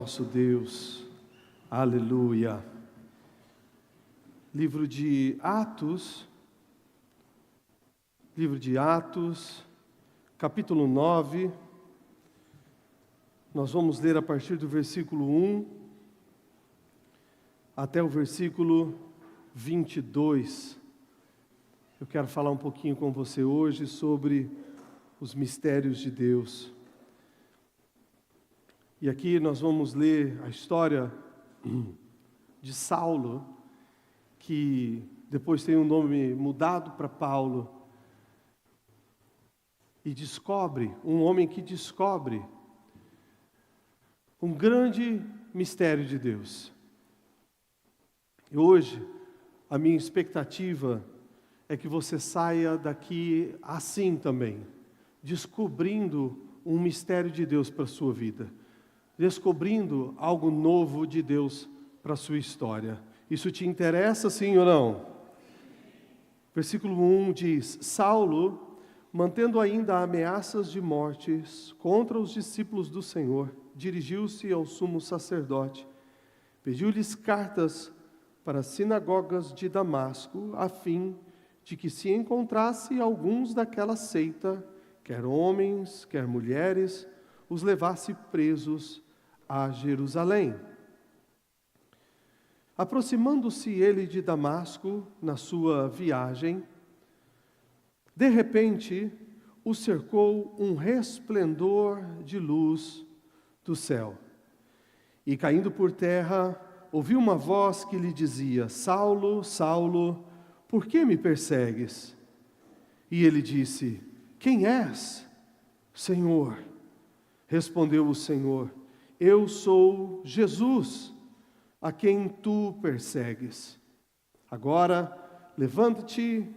Nosso Deus, aleluia. Livro de Atos, capítulo 9, nós vamos ler a partir do versículo 1 até o versículo 22. Eu quero falar um pouquinho com você hoje sobre os mistérios de Deus. E aqui nós vamos ler a história de Saulo, que depois tem o nome mudado para Paulo, e um homem que descobre um grande mistério de Deus. E hoje, a minha expectativa é que você saia daqui assim também, descobrindo um mistério de Deus para a sua vida. Descobrindo algo novo de Deus para a sua história. Isso te interessa, sim ou não? Versículo 1 diz: Saulo, mantendo ainda ameaças de mortes contra os discípulos do Senhor, dirigiu-se ao sumo sacerdote, pediu-lhes cartas para as sinagogas de Damasco, a fim de que se encontrasse alguns daquela seita, quer homens, quer mulheres, os levasse presos a Jerusalém. Aproximando-se ele de Damasco, na sua viagem, de repente o cercou um resplendor de luz do céu. E caindo por terra, ouviu uma voz que lhe dizia: Saulo, Saulo, por que me persegues? E ele disse: Quem és, Senhor? Respondeu o Senhor: Eu sou Jesus, a quem tu persegues. Agora, levanta-te,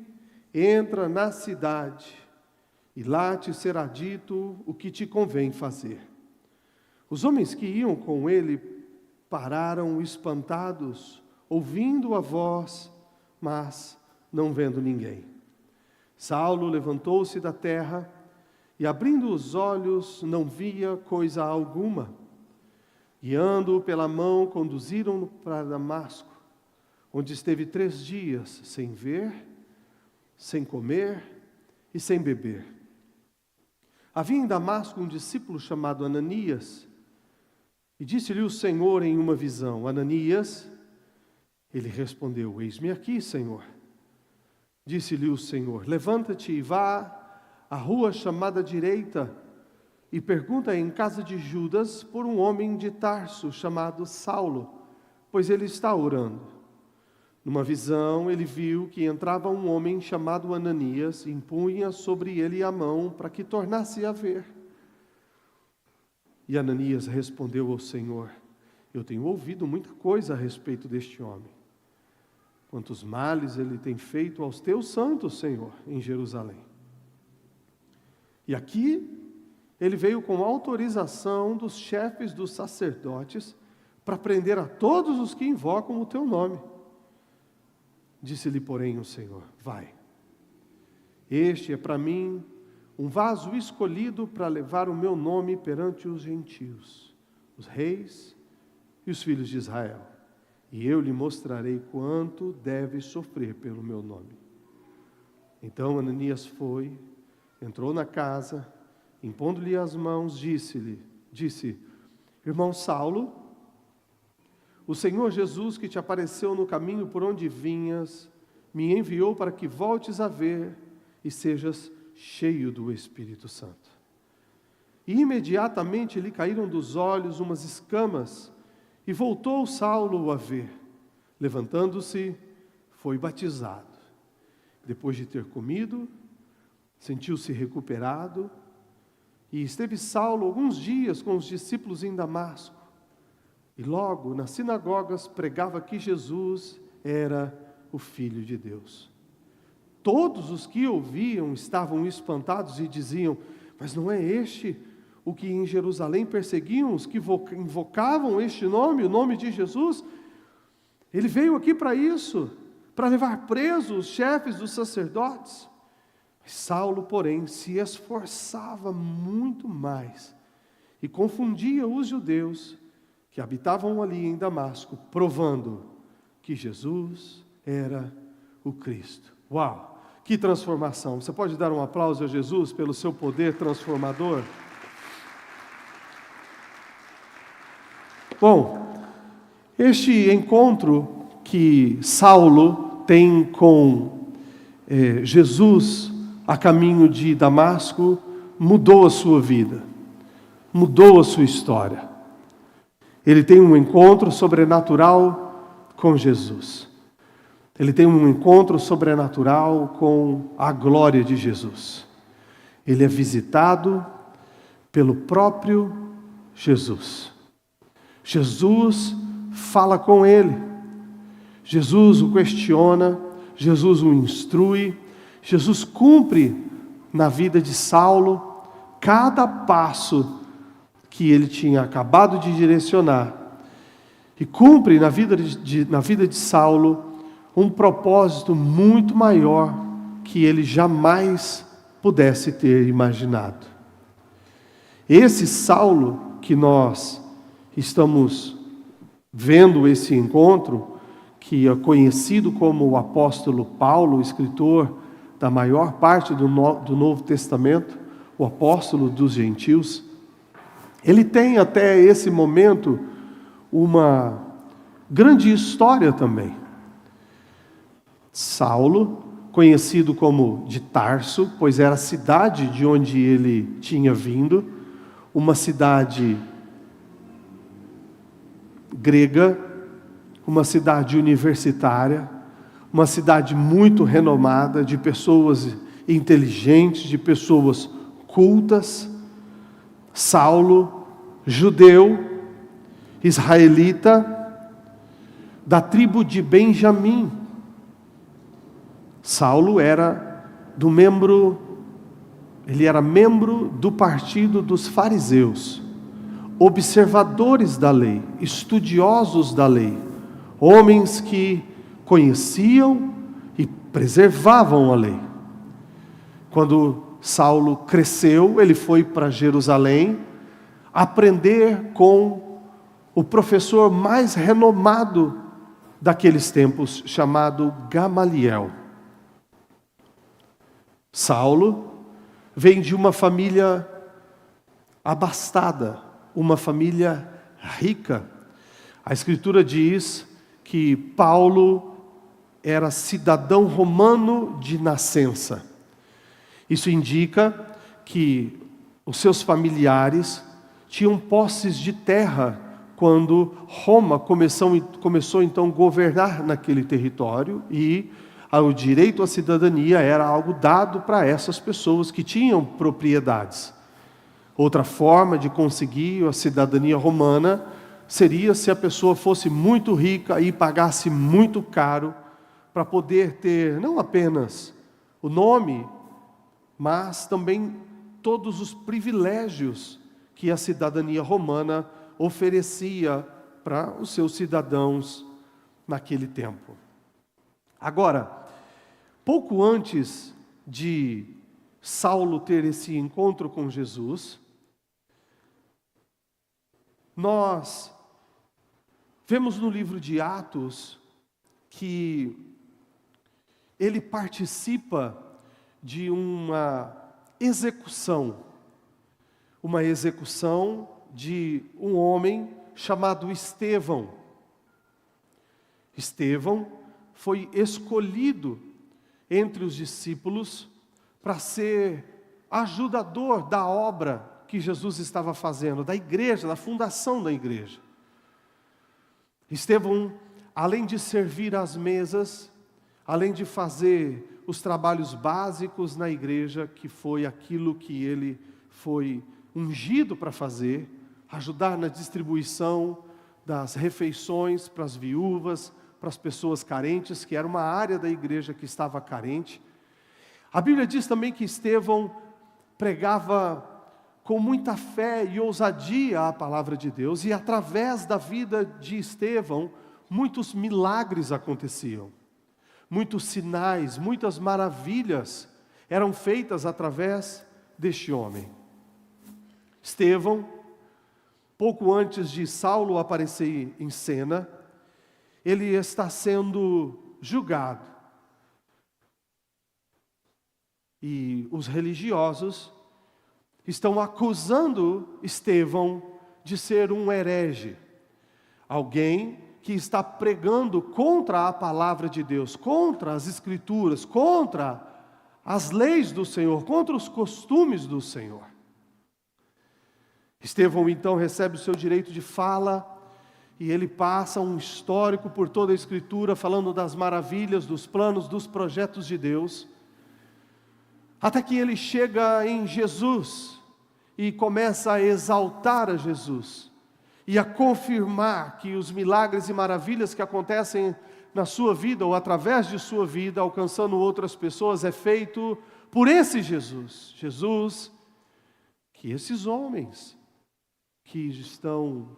entra na cidade, e lá te será dito o que te convém fazer. Os homens que iam com ele pararam espantados, ouvindo a voz, mas não vendo ninguém. Saulo levantou-se da terra, e abrindo os olhos, não via coisa alguma. Guiando-o pela mão, conduziram-no para Damasco, onde esteve 3 dias, sem ver, sem comer e sem beber. Havia em Damasco um discípulo chamado Ananias, e disse-lhe o Senhor em uma visão: Ananias? Ele respondeu: Eis-me aqui, Senhor. Disse-lhe o Senhor: Levanta-te e vá à rua chamada Direita, e pergunta em casa de Judas por um homem de Tarso chamado Saulo, pois ele está orando. Numa visão ele viu que entrava um homem chamado Ananias, e impunha sobre ele a mão para que tornasse a ver. E Ananias respondeu ao Senhor: Eu tenho ouvido muita coisa a respeito deste homem. Quantos males ele tem feito aos teus santos, Senhor, em Jerusalém. E aqui ele veio com autorização dos chefes dos sacerdotes para prender a todos os que invocam o teu nome. Disse-lhe, porém, o Senhor: Vai. Este é para mim um vaso escolhido para levar o meu nome perante os gentios, os reis e os filhos de Israel. E eu lhe mostrarei quanto deve sofrer pelo meu nome. Então Ananias foi, entrou na casa, impondo-lhe as mãos, disse: Irmão Saulo, o Senhor Jesus, que te apareceu no caminho por onde vinhas, me enviou para que voltes a ver e sejas cheio do Espírito Santo. E imediatamente lhe caíram dos olhos umas escamas, e voltou Saulo a ver. Levantando-se, foi batizado. Depois de ter comido, sentiu-se recuperado, e esteve Saulo alguns dias com os discípulos em Damasco. E logo, nas sinagogas, pregava que Jesus era o Filho de Deus. Todos os que ouviam estavam espantados e diziam: Mas não é este o que em Jerusalém perseguiam os que invocavam este nome, o nome de Jesus? Ele veio aqui para isso, para levar presos os chefes dos sacerdotes. Saulo, porém, se esforçava muito mais e confundia os judeus que habitavam ali em Damasco, provando que Jesus era o Cristo. Uau! Que transformação! Você pode dar um aplauso a Jesus pelo seu poder transformador? Bom, este encontro que Saulo tem com Jesus a caminho de Damasco mudou a sua vida, mudou a sua história. Ele tem um encontro sobrenatural com Jesus. Ele tem um encontro sobrenatural com a glória de Jesus. Ele é visitado pelo próprio Jesus. Jesus fala com ele. Jesus o questiona, Jesus o instrui, Jesus cumpre na vida de Saulo cada passo que ele tinha acabado de direcionar, e cumpre na vida de Saulo um propósito muito maior que ele jamais pudesse ter imaginado. Esse Saulo que nós estamos vendo esse encontro, que é conhecido como o apóstolo Paulo, escritor da maior parte do Novo Testamento, o apóstolo dos gentios, ele tem até esse momento uma grande história também. Saulo, conhecido como de Tarso, pois era a cidade de onde ele tinha vindo, uma cidade grega, uma cidade universitária, uma cidade muito renomada, de pessoas inteligentes, de pessoas cultas. Saulo, judeu, israelita, da tribo de Benjamim. Saulo era ele era membro do partido dos fariseus, observadores da lei, estudiosos da lei, homens que conheciam e preservavam a lei. Quando Saulo cresceu, ele foi para Jerusalém aprender com o professor mais renomado daqueles tempos, chamado Gamaliel. Saulo vem de uma família abastada, uma família rica. A Escritura diz que Paulo era cidadão romano de nascença. Isso indica que os seus familiares tinham posses de terra quando Roma começou então a governar naquele território, e o direito à cidadania era algo dado para essas pessoas que tinham propriedades. Outra forma de conseguir a cidadania romana seria se a pessoa fosse muito rica e pagasse muito caro para poder ter não apenas o nome, mas também todos os privilégios que a cidadania romana oferecia para os seus cidadãos naquele tempo. Agora, pouco antes de Saulo ter esse encontro com Jesus, nós vemos no livro de Atos que ele participa de uma execução de um homem chamado Estevão. Estevão foi escolhido entre os discípulos para ser ajudador da obra que Jesus estava fazendo, da igreja, da fundação da igreja. Estevão, além de servir às mesas, além de fazer os trabalhos básicos na igreja, que foi aquilo que ele foi ungido para fazer, ajudar na distribuição das refeições para as viúvas, para as pessoas carentes, que era uma área da igreja que estava carente. A Bíblia diz também que Estevão pregava com muita fé e ousadia a palavra de Deus, e através da vida de Estevão, muitos milagres aconteciam. Muitos sinais, muitas maravilhas eram feitas através deste homem. Estevão pouco antes de Saulo aparecer em cena, ele está sendo julgado. E os religiosos estão acusando Estevão de ser um herege, alguém que está pregando contra a palavra de Deus, contra as Escrituras, contra as leis do Senhor, contra os costumes do Senhor. Estevão então recebe o seu direito de fala e ele passa um histórico por toda a Escritura, falando das maravilhas, dos planos, dos projetos de Deus, até que ele chega em Jesus e começa a exaltar a Jesus e a confirmar que os milagres e maravilhas que acontecem na sua vida ou através de sua vida, alcançando outras pessoas, é feito por esse Jesus. Jesus que esses homens que estão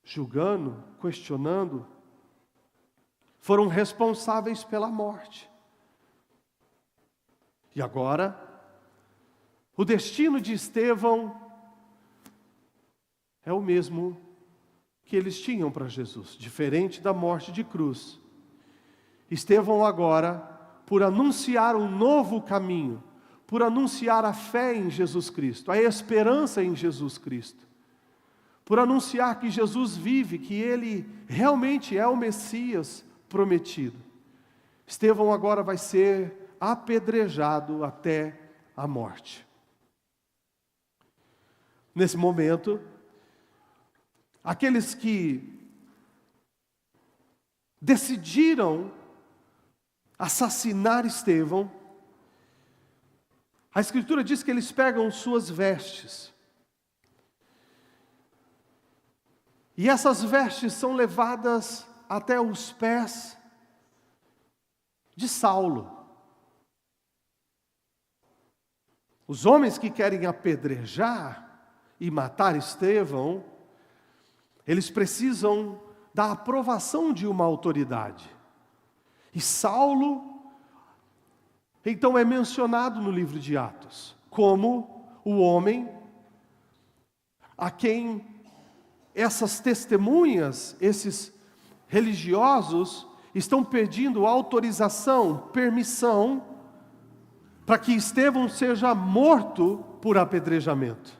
julgando, questionando, foram responsáveis pela morte. E agora, o destino de Estevão é o mesmo que eles tinham para Jesus, diferente da morte de cruz. Estevão agora, por anunciar um novo caminho, por anunciar a fé em Jesus Cristo, a esperança em Jesus Cristo, por anunciar que Jesus vive, que Ele realmente é o Messias prometido. Estevão agora vai ser apedrejado até a morte. Nesse momento, aqueles que decidiram assassinar Estevão, a Escritura diz que eles pegam suas vestes. E essas vestes são levadas até os pés de Saulo. Os homens que querem apedrejar e matar Estevão, eles precisam da aprovação de uma autoridade. E Saulo, então, é mencionado no livro de Atos como o homem a quem essas testemunhas, esses religiosos, estão pedindo autorização, permissão, para que Estevão seja morto por apedrejamento.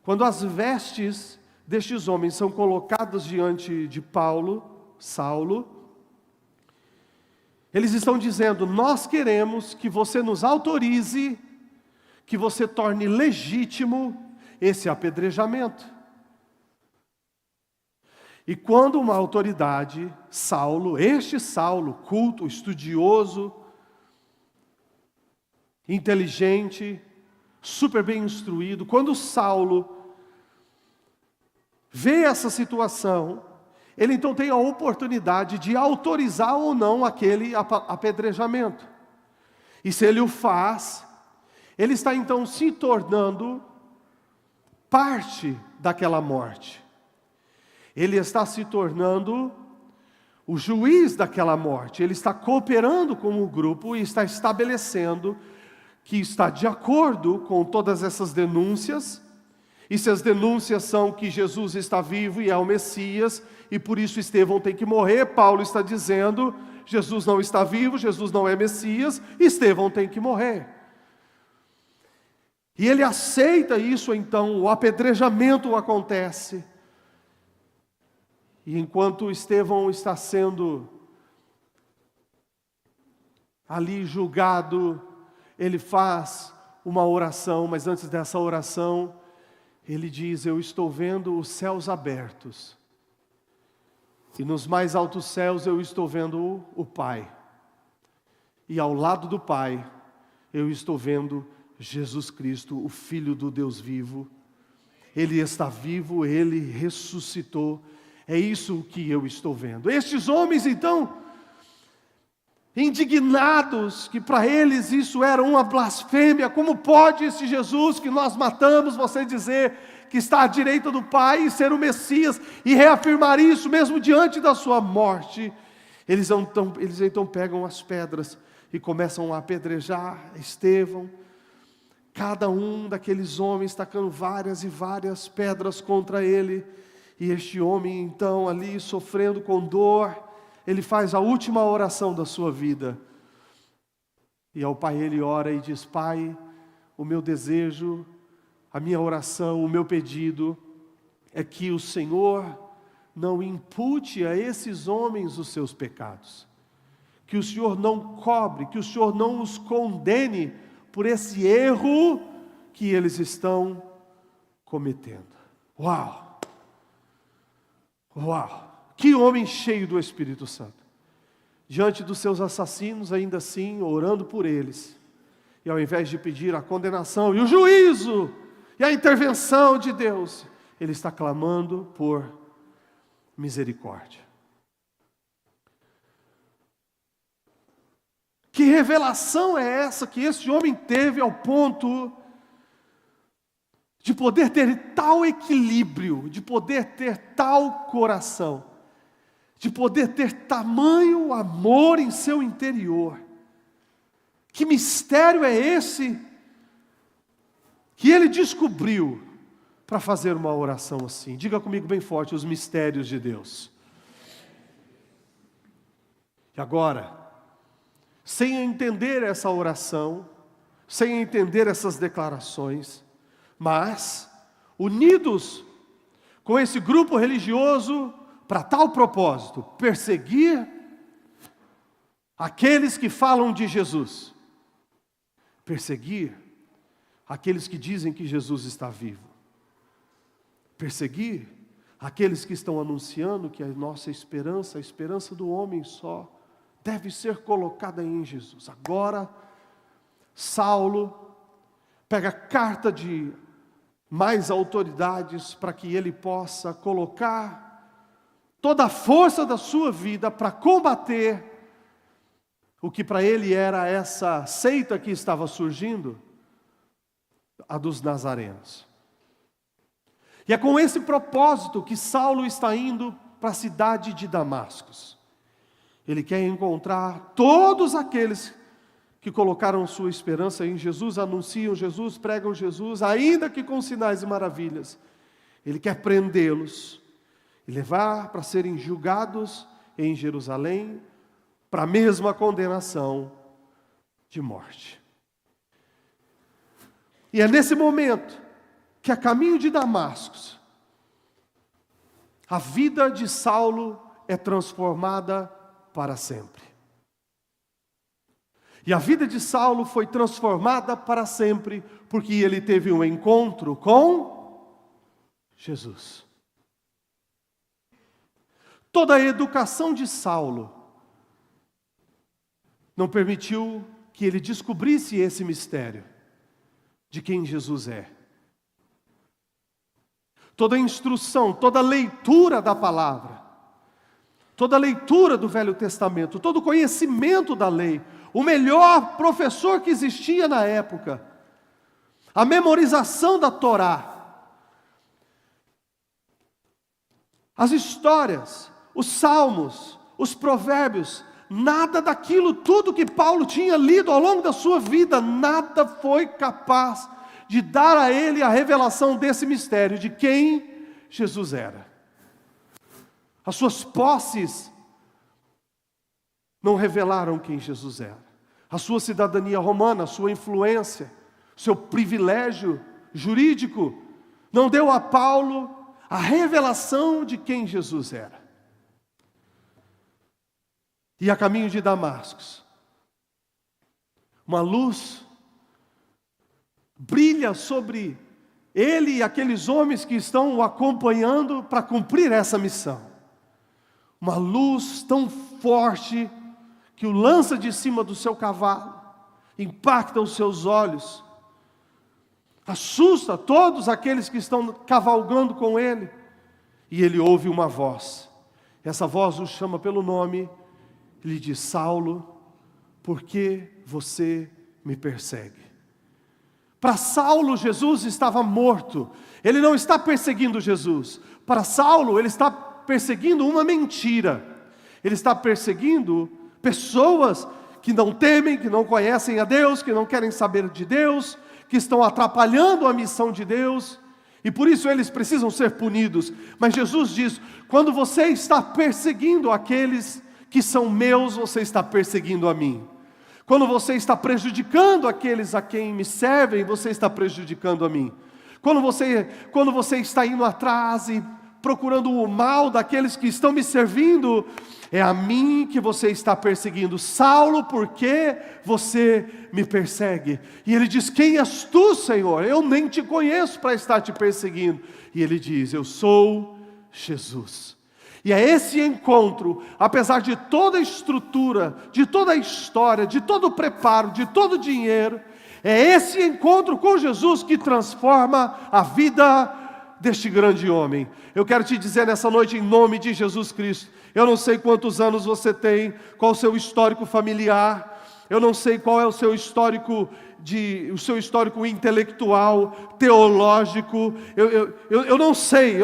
Quando as vestes destes homens são colocadas diante de Saulo, eles estão dizendo: nós queremos que você nos autorize, que você torne legítimo esse apedrejamento. E quando uma autoridade, este Saulo, culto, estudioso, inteligente, super bem instruído, quando Saulo vê essa situação, ele então tem a oportunidade de autorizar ou não aquele apedrejamento. E se ele o faz, ele está então se tornando parte daquela morte. Ele está se tornando o juiz daquela morte. Ele está cooperando com o grupo e está estabelecendo que está de acordo com todas essas denúncias. E se as denúncias são que Jesus está vivo e é o Messias, e por isso Estevão tem que morrer, Paulo está dizendo: Jesus não está vivo, Jesus não é Messias, Estevão tem que morrer. E ele aceita isso, então o apedrejamento acontece. E enquanto Estevão está sendo ali julgado, ele faz uma oração, mas antes dessa oração, ele diz: eu estou vendo os céus abertos, e nos mais altos céus eu estou vendo o Pai, e ao lado do Pai eu estou vendo Jesus Cristo, o Filho do Deus vivo. Ele está vivo, Ele ressuscitou. É isso que eu estou vendo. Estes homens, então, indignados, que para eles isso era uma blasfêmia. Como pode esse Jesus que nós matamos, você dizer que está à direita do Pai e ser o Messias, e reafirmar isso mesmo diante da sua morte? Eles então pegam as pedras e começam a apedrejar Estevão. cada um daqueles homens tacando várias e várias pedras contra ele, e este homem então ali sofrendo com dor, ele faz a última oração da sua vida, e ao Pai ele ora e diz: Pai, o meu desejo, a minha oração, o meu pedido, é que o Senhor não impute a esses homens os seus pecados, que o Senhor não cobre, que o Senhor não os condene por esse erro que eles estão cometendo. Uau! Uau! Que homem cheio do Espírito Santo! Diante dos seus assassinos, ainda assim, orando por eles, e ao invés de pedir a condenação e o juízo e a intervenção de Deus, ele está clamando por misericórdia. Que revelação é essa que esse homem teve ao ponto de poder ter tal equilíbrio, de poder ter tal coração, de poder ter tamanho amor em seu interior? Que mistério é esse que ele descobriu para fazer uma oração assim? Diga comigo bem forte: os mistérios de Deus. E agora, sem entender essa oração, sem entender essas declarações, mas unidos com esse grupo religioso para tal propósito, perseguir aqueles que falam de Jesus, perseguir aqueles que dizem que Jesus está vivo, perseguir aqueles que estão anunciando que a nossa esperança, a esperança do homem só, deve ser colocada em Jesus. Agora, Saulo pega carta de mais autoridades para que ele possa colocar toda a força da sua vida para combater o que para ele era essa seita que estava surgindo, a dos nazarenos. E é com esse propósito que Saulo está indo para a cidade de Damasco. Ele quer encontrar todos aqueles que colocaram sua esperança em Jesus, anunciam Jesus, pregam Jesus, ainda que com sinais e maravilhas. Ele quer prendê-los e levar para serem julgados em Jerusalém, para a mesma condenação de morte. E é nesse momento que, a caminho de Damasco, a vida de Saulo é transformada para sempre. E a vida de Saulo foi transformada para sempre, porque ele teve um encontro com Jesus. Toda a educação de Saulo não permitiu que ele descobrisse esse mistério de quem Jesus é. Toda a instrução, toda a leitura da palavra, toda a leitura do Velho Testamento, todo o conhecimento da lei, o melhor professor que existia na época, a memorização da Torá, as histórias, os salmos, os provérbios, nada daquilo tudo que Paulo tinha lido ao longo da sua vida, nada foi capaz de dar a ele a revelação desse mistério, de quem Jesus era. As suas posses não revelaram quem Jesus era. A sua cidadania romana, a sua influência, seu privilégio jurídico, não deu a Paulo a revelação de quem Jesus era. E a caminho de Damasco, uma luz brilha sobre ele e aqueles homens que estão o acompanhando para cumprir essa missão. Uma luz tão forte que o lança de cima do seu cavalo, impacta os seus olhos, assusta todos aqueles que estão cavalgando com ele. E ele ouve uma voz. Essa voz o chama pelo nome. Ele diz: Saulo, por que você me persegue? Para Saulo, Jesus estava morto. Ele não está perseguindo Jesus. Para Saulo, ele está perseguindo uma mentira. Ele está perseguindo pessoas que não temem, que não conhecem a Deus, que não querem saber de Deus, que estão atrapalhando a missão de Deus, e por isso eles precisam ser punidos. Mas Jesus diz: quando você está perseguindo aqueles que são meus, você está perseguindo a mim. Quando você está prejudicando aqueles a quem me servem, você está prejudicando a mim. Quando você está indo atrás e procurando o mal daqueles que estão me servindo, é a mim que você está perseguindo. Saulo, por que você me persegue? E ele diz: quem és tu, Senhor? Eu nem te conheço para estar te perseguindo. E ele diz: eu sou Jesus. E é esse encontro, apesar de toda a estrutura, de toda a história, de todo o preparo, de todo o dinheiro, é esse encontro com Jesus que transforma a vida deste grande homem. Eu quero te dizer nessa noite, em nome de Jesus Cristo, eu não sei quantos anos você tem, qual o seu histórico familiar, eu não sei qual é o seu histórico intelectual, teológico, eu não sei,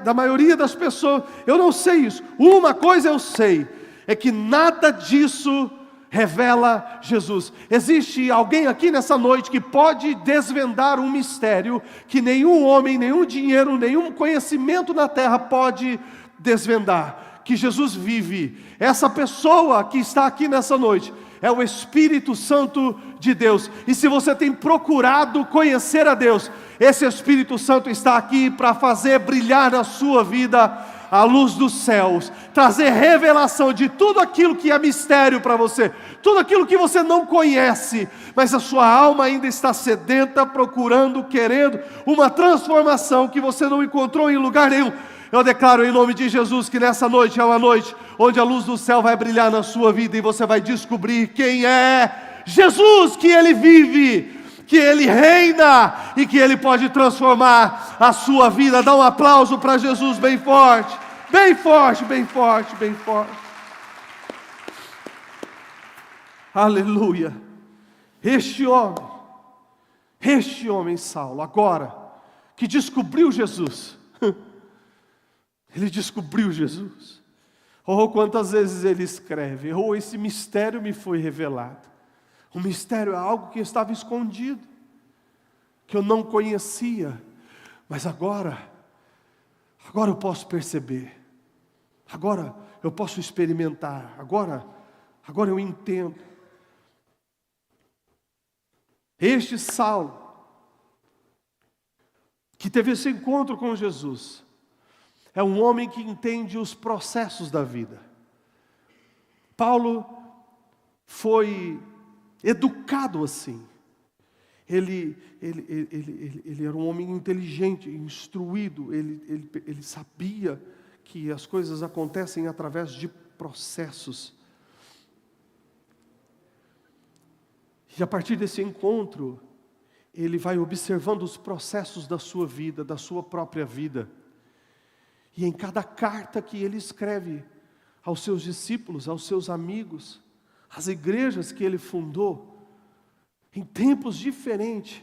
da maioria das pessoas, eu não sei isso. Uma coisa eu sei, é que nada disso revela Jesus. Existe alguém aqui nessa noite que pode desvendar um mistério que nenhum homem, nenhum dinheiro, nenhum conhecimento na terra pode desvendar, que Jesus vive. Essa pessoa que está aqui nessa noite é o Espírito Santo de Deus. E se você tem procurado conhecer a Deus, esse Espírito Santo está aqui para fazer brilhar na sua vida a luz dos céus, trazer revelação de tudo aquilo que é mistério para você, tudo aquilo que você não conhece, mas a sua alma ainda está sedenta, procurando, querendo uma transformação que você não encontrou em lugar nenhum. Eu declaro em nome de Jesus que nessa noite é uma noite onde a luz do céu vai brilhar na sua vida e você vai descobrir quem é Jesus, que Ele vive, que Ele reina e que Ele pode transformar a sua vida. Dá um aplauso para Jesus bem forte, bem forte, bem forte, bem forte. Aleluia. Este homem Saulo, agora que descobriu Jesus, ele descobriu Jesus. Oh, quantas vezes ele escreve: oh, esse mistério me foi revelado. O mistério é algo que estava escondido, que eu não conhecia, mas agora eu posso perceber, agora eu posso experimentar, agora eu entendo. Este Saulo, que teve esse encontro com Jesus, é um homem que entende os processos da vida. Paulo foi educado assim. Ele era um homem inteligente, instruído, ele sabia que as coisas acontecem através de processos. E a partir desse encontro, ele vai observando os processos da sua vida, da sua própria vida. E em cada carta que ele escreve aos seus discípulos, aos seus amigos, às igrejas que ele fundou, em tempos diferentes,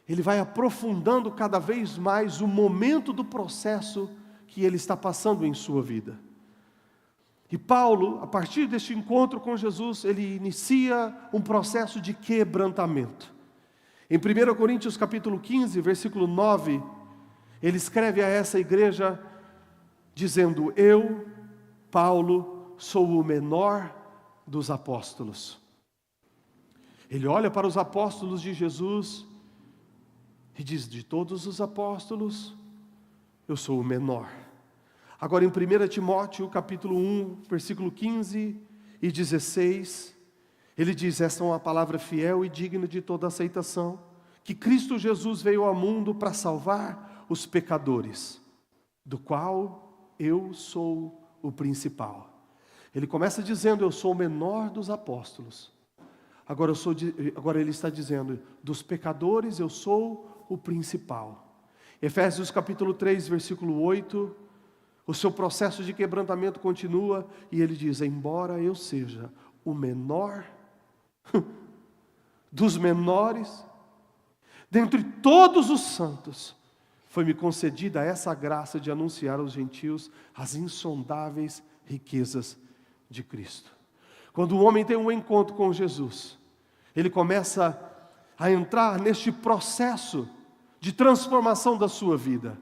ele vai aprofundando cada vez mais o momento do processo que ele está passando em sua vida. E Paulo, a partir deste encontro com Jesus, ele inicia um processo de quebrantamento. Em 1 Coríntios capítulo 15, versículo 9, ele escreve a essa igreja dizendo: eu, Paulo, sou o menor dos apóstolos. Ele olha para os apóstolos de Jesus e diz: de todos os apóstolos, eu sou o menor. Agora em 1 Timóteo capítulo 1, versículo 15 e 16, ele diz: esta é uma palavra fiel e digna de toda aceitação, que Cristo Jesus veio ao mundo para salvar os pecadores, do qual eu sou o principal. Ele começa dizendo: eu sou o menor dos apóstolos. Agora ele está dizendo: dos pecadores eu sou o principal. Efésios capítulo 3, versículo 8, o seu processo de quebrantamento continua, e ele diz: embora eu seja o menor dos menores, dentre todos os santos, foi-me concedida essa graça de anunciar aos gentios as insondáveis riquezas de Cristo. Quando o homem tem um encontro com Jesus, ele começa a entrar neste processo de transformação da sua vida.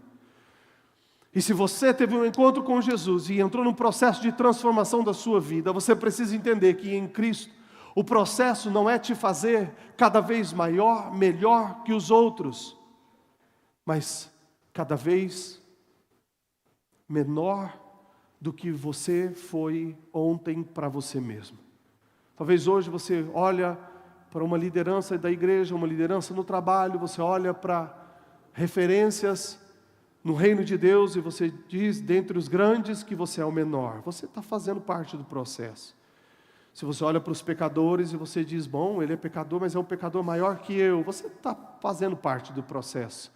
E se você teve um encontro com Jesus e entrou num processo de transformação da sua vida, você precisa entender que em Cristo, o processo não é te fazer cada vez maior, melhor que os outros, mas cada vez menor do que você foi ontem para você mesmo. Talvez hoje você olha para uma liderança da igreja, uma liderança no trabalho, você olha para referências no reino de Deus e você diz, dentre os grandes, que você é o menor. Você está fazendo parte do processo. Se você olha para os pecadores e você diz, bom, ele é pecador, mas é um pecador maior que eu, você está fazendo parte do processo.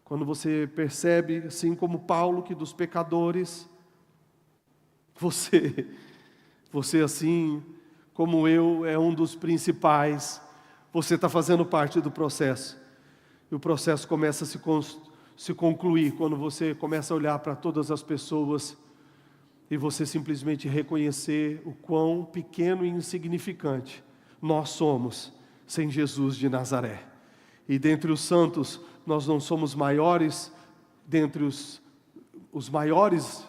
Quando você percebe, assim como Paulo, que dos pecadores, você assim como eu, é um dos principais, você está fazendo parte do processo. E o processo começa a se concluir quando você começa a olhar para todas as pessoas e você simplesmente reconhecer o quão pequeno e insignificante nós somos sem Jesus de Nazaré. E dentre os santos, nós não somos maiores, dentre os maiores,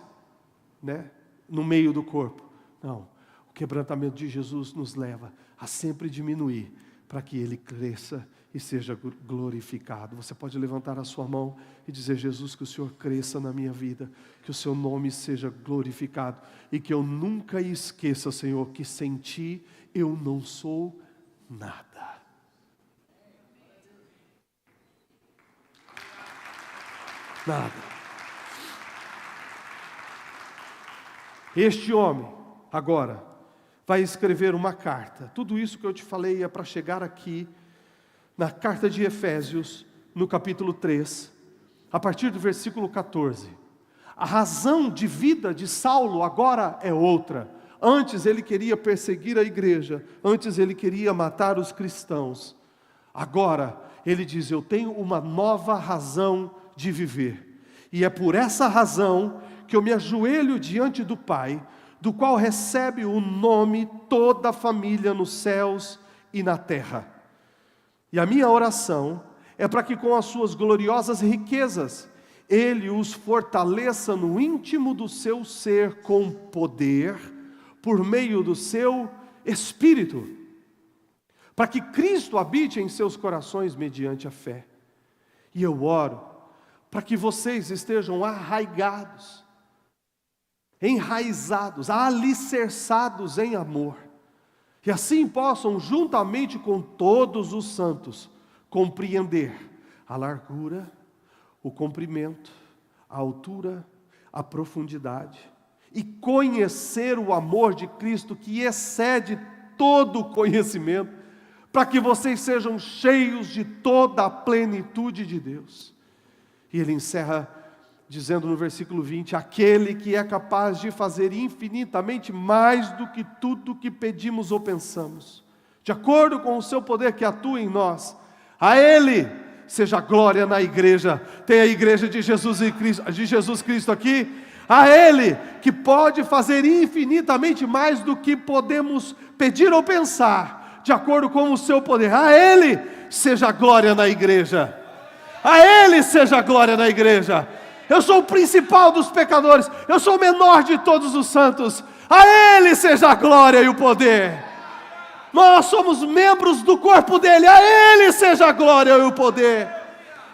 né, no meio do corpo. Não, o quebrantamento de Jesus nos leva a sempre diminuir, para que Ele cresça e seja glorificado. Você pode levantar a sua mão e dizer, Jesus, que o Senhor cresça na minha vida, que o Seu nome seja glorificado, e que eu nunca esqueça, Senhor, que sem Ti eu não sou nada. Nada. Este homem, agora, vai escrever uma carta. Tudo isso que eu te falei é para chegar aqui, na carta de Efésios, no capítulo 3, a partir do versículo 14. A razão de vida de Saulo agora é outra. Antes ele queria perseguir a igreja, antes ele queria matar os cristãos. Agora ele diz, eu tenho uma nova razão de viver. E é por essa razão que eu me ajoelho diante do Pai, do qual recebe o nome toda a família nos céus e na terra. E a minha oração é para que com as suas gloriosas riquezas, Ele os fortaleça no íntimo do seu ser com poder, por meio do seu Espírito, para que Cristo habite em seus corações mediante a fé. E eu oro para que vocês estejam arraigados, enraizados, alicerçados em amor, e assim possam, juntamente com todos os santos, compreender a largura, o comprimento, a altura, a profundidade, e conhecer o amor de Cristo que excede todo o conhecimento, para que vocês sejam cheios de toda a plenitude de Deus. E ele encerra dizendo no versículo 20, aquele que é capaz de fazer infinitamente mais do que tudo que pedimos ou pensamos, de acordo com o seu poder que atua em nós, a Ele seja glória na igreja. Tem a igreja de Jesus Cristo aqui, a Ele que pode fazer infinitamente mais do que podemos pedir ou pensar, de acordo com o seu poder, a Ele seja glória na igreja, a Ele seja glória na igreja. Eu sou o principal dos pecadores, eu sou o menor de todos os santos, a Ele seja a glória e o poder. Nós somos membros do corpo dEle, a Ele seja a glória e o poder.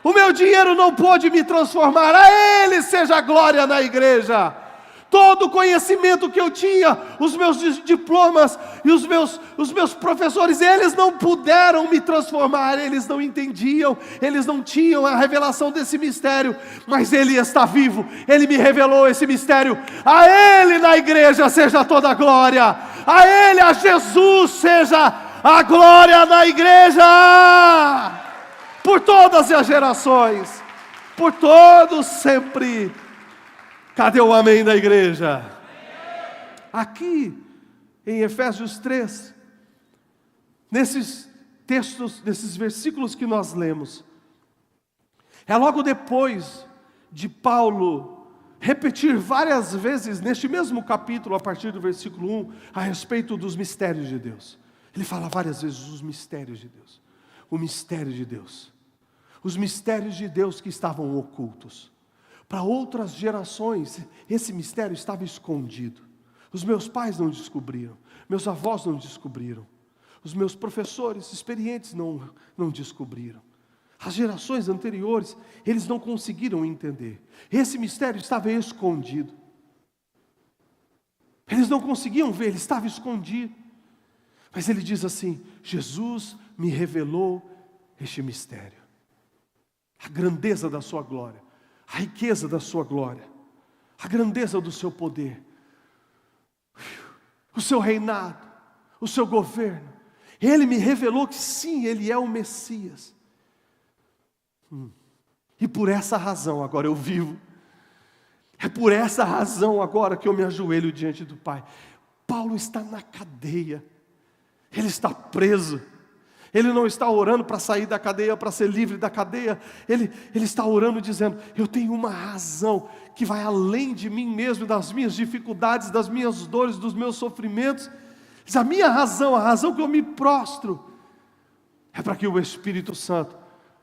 O meu dinheiro não pôde me transformar, a Ele seja a glória na igreja. Todo o conhecimento que eu tinha, os meus diplomas e os meus professores, eles não puderam me transformar, eles não entendiam, eles não tinham a revelação desse mistério, mas Ele está vivo, Ele me revelou esse mistério. A Ele na igreja seja toda a glória, a Ele, a Jesus seja a glória na igreja, por todas as gerações, por todos sempre. Cadê o amém da igreja? Aqui, em Efésios 3, nesses textos, nesses versículos que nós lemos, é logo depois de Paulo repetir várias vezes, neste mesmo capítulo, a partir do versículo 1, a respeito dos mistérios de Deus. Ele fala várias vezes os mistérios de Deus. o mistério de Deus. Os mistérios de Deus que estavam ocultos. Para outras gerações, esse mistério estava escondido. Os meus pais não descobriram, meus avós não descobriram, os meus professores experientes não descobriram. As gerações anteriores, eles não conseguiram entender. Esse mistério estava escondido. Eles não conseguiam ver, ele estava escondido. Mas ele diz assim: Jesus me revelou este mistério. A grandeza da sua glória, a riqueza da sua glória, a grandeza do seu poder, o seu reinado, o seu governo. Ele me revelou que sim, ele é o Messias. E por essa razão agora eu vivo. É por essa razão agora que eu me ajoelho diante do Pai. Paulo está na cadeia. Ele está preso. Ele não está orando para sair da cadeia, para ser livre da cadeia. Ele está orando dizendo: eu tenho uma razão que vai além de mim mesmo, das minhas dificuldades, das minhas dores, dos meus sofrimentos. Diz, a minha razão, a razão que eu me prostro, é para que o Espírito Santo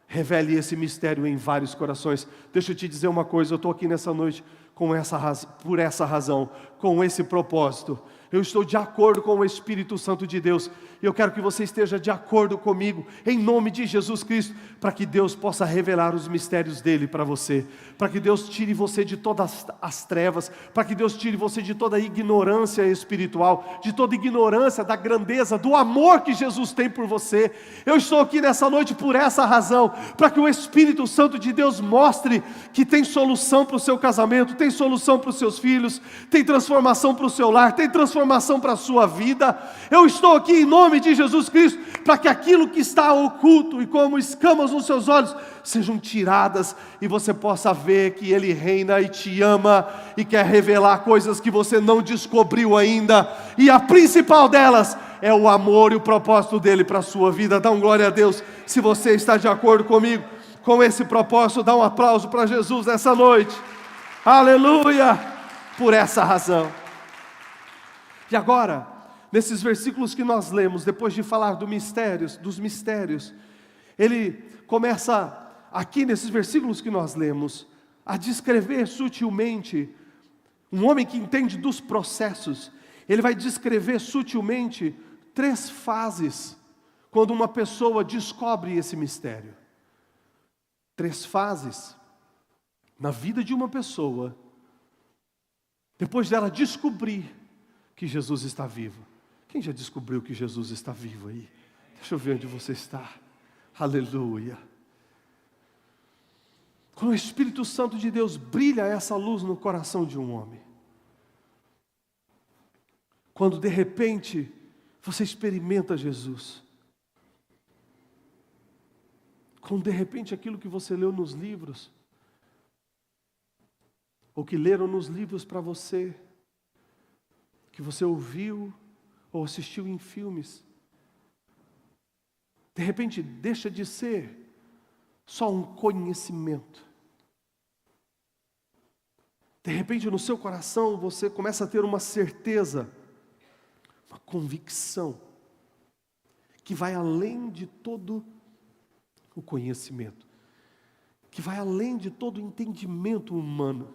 revele esse mistério em vários corações. Deixa eu te dizer uma coisa, eu estou aqui nessa noite por essa razão, com esse propósito. Eu estou de acordo com o Espírito Santo de Deus, e eu quero que você esteja de acordo comigo, em nome de Jesus Cristo, para que Deus possa revelar os mistérios dEle para você, para que Deus tire você de todas as trevas, para que Deus tire você de toda a ignorância espiritual, de toda a ignorância da grandeza, do amor que Jesus tem por você. Eu estou aqui nessa noite por essa razão, para que o Espírito Santo de Deus mostre que tem solução para o seu casamento, tem solução para os seus filhos, tem transformação para o seu lar, tem transformação para a sua vida. Eu estou aqui em nome de Jesus Cristo, para que aquilo que está oculto e como escamas nos seus olhos sejam tiradas, e você possa ver que Ele reina e te ama, e quer revelar coisas que você não descobriu ainda, e a principal delas é o amor e o propósito dEle para a sua vida. Dá um glória a Deus, se você está de acordo comigo, com esse propósito. Dá um aplauso para Jesus nessa noite. Aleluia! Por essa razão. E agora, nesses versículos que nós lemos, depois de falar dos mistérios, ele começa, aqui nesses versículos que nós lemos, a descrever sutilmente, um homem que entende dos processos, ele vai descrever sutilmente 3 fases, quando uma pessoa descobre esse mistério. 3 fases na vida de uma pessoa, depois dela descobrir que Jesus está vivo. Quem já descobriu que Jesus está vivo aí? Deixa eu ver onde você está. Aleluia. Quando o Espírito Santo de Deus brilha essa luz no coração de um homem, quando de repente você experimenta Jesus, quando de repente aquilo que você leu nos livros, ou que leram nos livros para você, que você ouviu ou assistiu em filmes, de repente deixa de ser só um conhecimento. De repente no seu coração você começa a ter uma certeza, uma convicção, que vai além de todo o conhecimento, que vai além de todo o entendimento humano,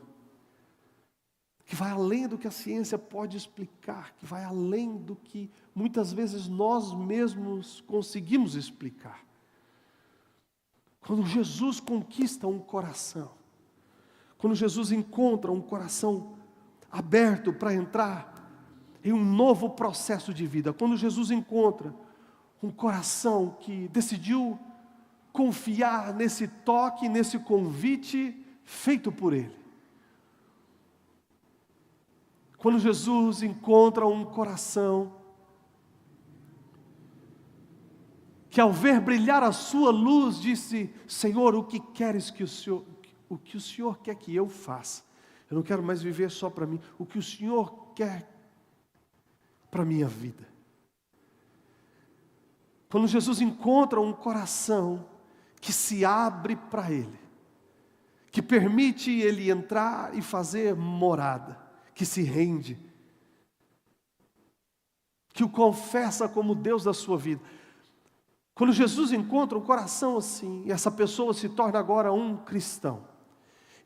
que vai além do que a ciência pode explicar, que vai além do que muitas vezes nós mesmos conseguimos explicar. Quando Jesus conquista um coração, quando Jesus encontra um coração aberto para entrar em um novo processo de vida, quando Jesus encontra um coração que decidiu confiar nesse toque, nesse convite feito por Ele, quando Jesus encontra um coração que, ao ver brilhar a sua luz, disse: Senhor, o que queres que o que o Senhor quer que eu faça? Eu não quero mais viver só para mim. O que o Senhor quer para a minha vida? Quando Jesus encontra um coração que se abre para Ele, que permite Ele entrar e fazer morada, que se rende, que o confessa como Deus da sua vida. Quando Jesus encontra um coração assim, e essa pessoa se torna agora um cristão,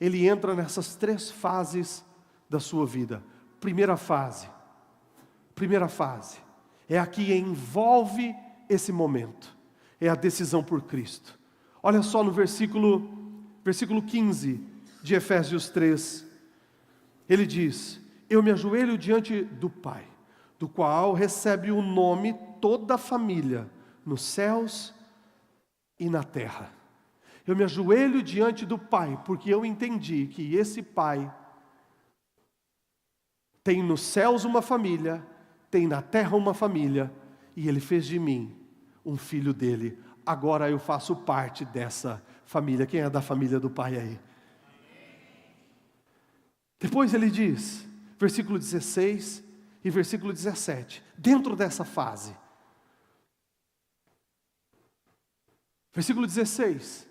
ele entra nessas 3 fases da sua vida. Primeira fase é a que envolve esse momento, é a decisão por Cristo. Olha só no versículo 15 de Efésios 3, ele diz: eu me ajoelho diante do Pai, do qual recebe o nome toda a família, nos céus e na terra. Eu me ajoelho diante do Pai, porque eu entendi que esse Pai tem nos céus uma família, tem na terra uma família, e Ele fez de mim um filho dele. Agora eu faço parte dessa família. Quem é da família do Pai aí? Depois ele diz, versículo 16 e versículo 17, dentro dessa fase. Versículo 16: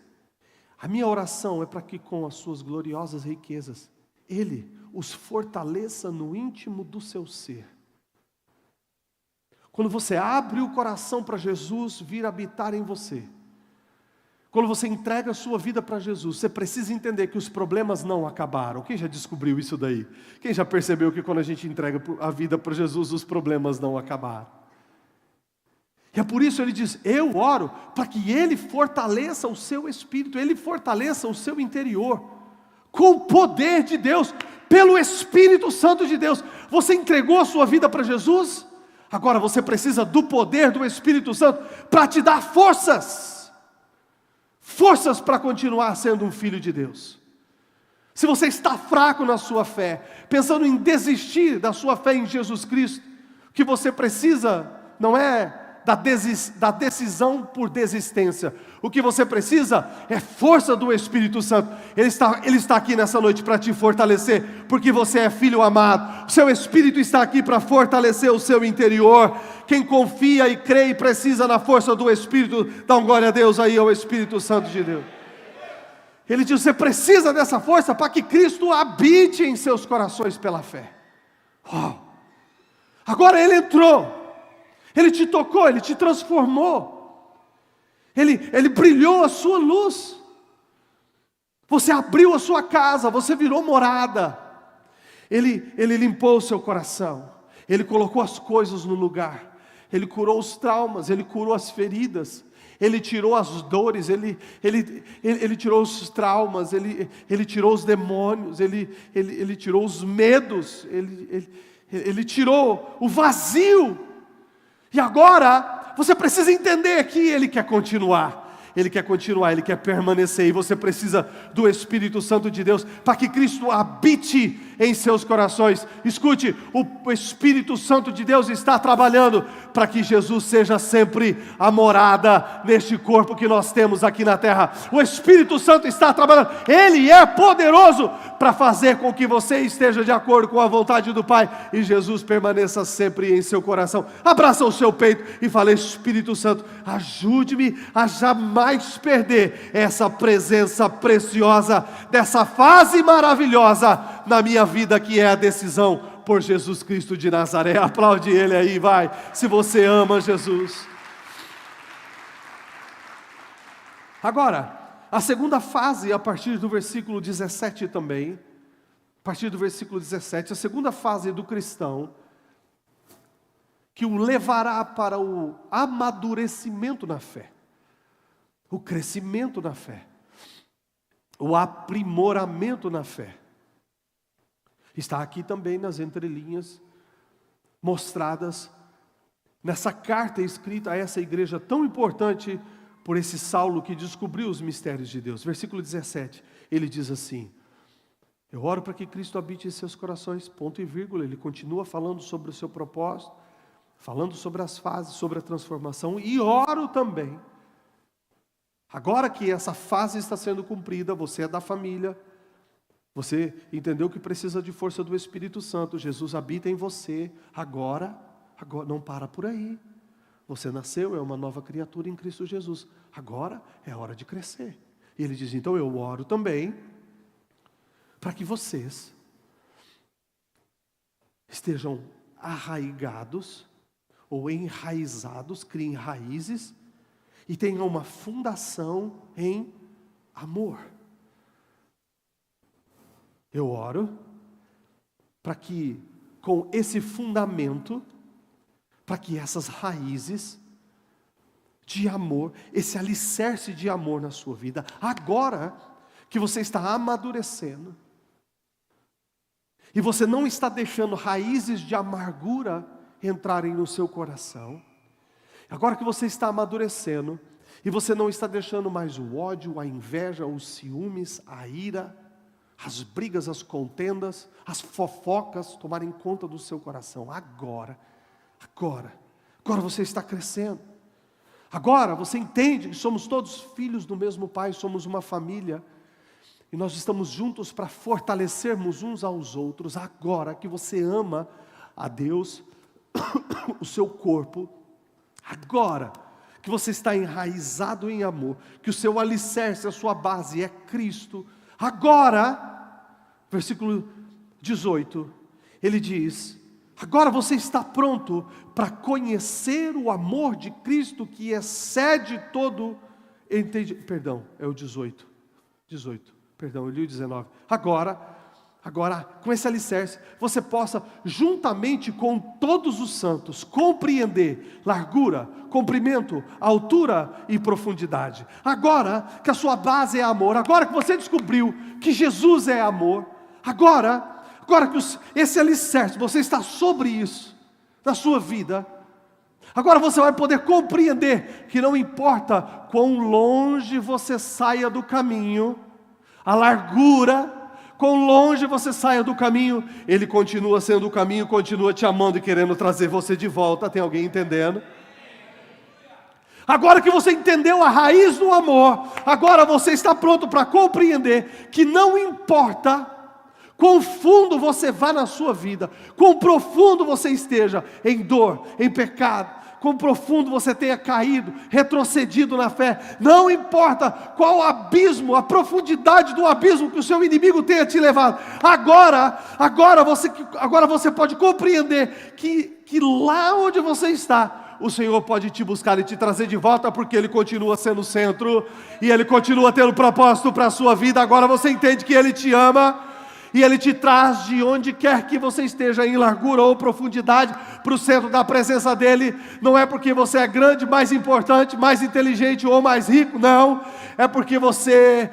a minha oração é para que com as suas gloriosas riquezas, Ele os fortaleça no íntimo do seu ser. Quando você abre o coração para Jesus vir habitar em você, quando você entrega a sua vida para Jesus, você precisa entender que os problemas não acabaram. Quem já descobriu isso daí? Quem já percebeu que quando a gente entrega a vida para Jesus, os problemas não acabaram? E é por isso ele diz, eu oro para que Ele fortaleça o seu espírito, Ele fortaleça o seu interior, com o poder de Deus, pelo Espírito Santo de Deus. Você entregou a sua vida para Jesus? Agora você precisa do poder do Espírito Santo para te dar forças para continuar sendo um filho de Deus. Se você está fraco na sua fé, pensando em desistir da sua fé em Jesus Cristo, o que você precisa não é da decisão por desistência. O que você precisa é força do Espírito Santo. Ele está aqui nessa noite para te fortalecer, porque você é filho amado. O seu Espírito está aqui para fortalecer o seu interior. Quem confia e crê e precisa na força do Espírito, dá um glória a Deus aí, ao Espírito Santo de Deus. Ele diz, você precisa dessa força para que Cristo habite em seus corações pela fé. Agora Ele entrou. Ele te tocou, Ele te transformou. Ele brilhou a sua luz. Você abriu a sua casa, você virou morada. Ele limpou o seu coração. Ele colocou as coisas no lugar. Ele curou os traumas, Ele curou as feridas. Ele tirou as dores, Ele tirou os traumas, Ele tirou os demônios, Ele tirou os medos, Ele tirou o vazio. E agora, você precisa entender que Ele quer continuar. Ele quer continuar, Ele quer permanecer. E você precisa do Espírito Santo de Deus para que Cristo habite em seus corações. Escute, o Espírito Santo de Deus está trabalhando para que Jesus seja sempre a morada neste corpo que nós temos aqui na terra. O Espírito Santo está trabalhando. Ele é poderoso para fazer com que você esteja de acordo com a vontade do Pai e Jesus permaneça sempre em seu coração. Abraça o seu peito e fala, Espírito Santo, ajude-me a jamais perder essa presença preciosa dessa fase maravilhosa na minha vida, que é a decisão por Jesus Cristo de Nazaré. Aplaude Ele aí, vai, se você ama Jesus. Agora, a segunda fase, a partir do versículo 17 também, a partir do versículo 17, a segunda fase do cristão, que o levará para o amadurecimento na fé, o crescimento na fé, o aprimoramento na fé, está aqui também nas entrelinhas, mostradas nessa carta escrita a essa igreja tão importante por esse Saulo que descobriu os mistérios de Deus. Versículo 17, ele diz assim, eu oro para que Cristo habite em seus corações, ponto e vírgula. Ele continua falando sobre o seu propósito, falando sobre as fases, sobre a transformação, e oro também, agora que essa fase está sendo cumprida, você é da família, você entendeu que precisa de força do Espírito Santo, Jesus habita em você, agora não para por aí. Você nasceu, é uma nova criatura em Cristo Jesus. Agora é hora de crescer. E ele diz, então eu oro também, para que vocês estejam arraigados, ou enraizados, criem raízes, e tenha uma fundação em amor. Eu oro para que, com esse fundamento, para que essas raízes de amor, esse alicerce de amor na sua vida, agora que você está amadurecendo, e você não está deixando raízes de amargura entrarem no seu coração, agora que você está amadurecendo, e você não está deixando mais o ódio, a inveja, os ciúmes, a ira, as brigas, as contendas, as fofocas tomarem conta do seu coração. Agora você está crescendo. Agora você entende que somos todos filhos do mesmo Pai, somos uma família. E nós estamos juntos para fortalecermos uns aos outros. Agora que você ama a Deus, o seu corpo, agora que você está enraizado em amor, que o seu alicerce, a sua base é Cristo, agora, versículo 18, ele diz: agora você está pronto para conhecer o amor de Cristo que excede todo entendimento. Perdão, é o 18, perdão, eu li o 19. Agora, com esse alicerce, você possa, juntamente com todos os santos, compreender largura, comprimento, altura e profundidade. Agora que a sua base é amor, agora que você descobriu que Jesus é amor, agora que esse alicerce, você está sobre isso, na sua vida, agora você vai poder compreender que não importa quão longe você saia do caminho, a largura, quão longe você saia do caminho, Ele continua sendo o caminho, continua te amando e querendo trazer você de volta. Tem alguém entendendo? Agora que você entendeu a raiz do amor, agora você está pronto para compreender que não importa quão fundo você vá na sua vida, quão profundo você esteja em dor, em pecado, quão profundo você tenha caído, retrocedido na fé, não importa qual abismo, a profundidade do abismo que o seu inimigo tenha te levado, agora você pode compreender que lá onde você está, o Senhor pode te buscar e te trazer de volta, porque Ele continua sendo o centro, e Ele continua tendo propósito para a sua vida. Agora você entende que Ele te ama, e Ele te traz de onde quer que você esteja, em largura ou profundidade, para o centro da presença dEle. Não é porque você é grande, mais importante, mais inteligente ou mais rico, não. É porque você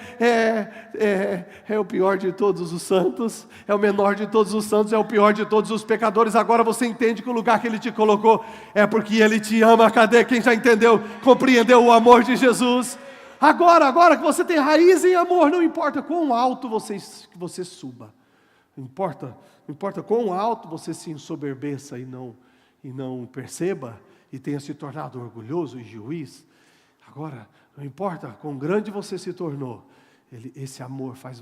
é o pior de todos os santos, é o menor de todos os santos, é o pior de todos os pecadores. Agora você entende que o lugar que Ele te colocou é porque Ele te ama. Cadê quem já entendeu, compreendeu o amor de Jesus? Agora que você tem raiz em amor, não importa quão alto você suba, não importa quão alto você se ensoberbeça e não perceba, e tenha se tornado orgulhoso e juiz. Agora, não importa quão grande você se tornou, esse amor faz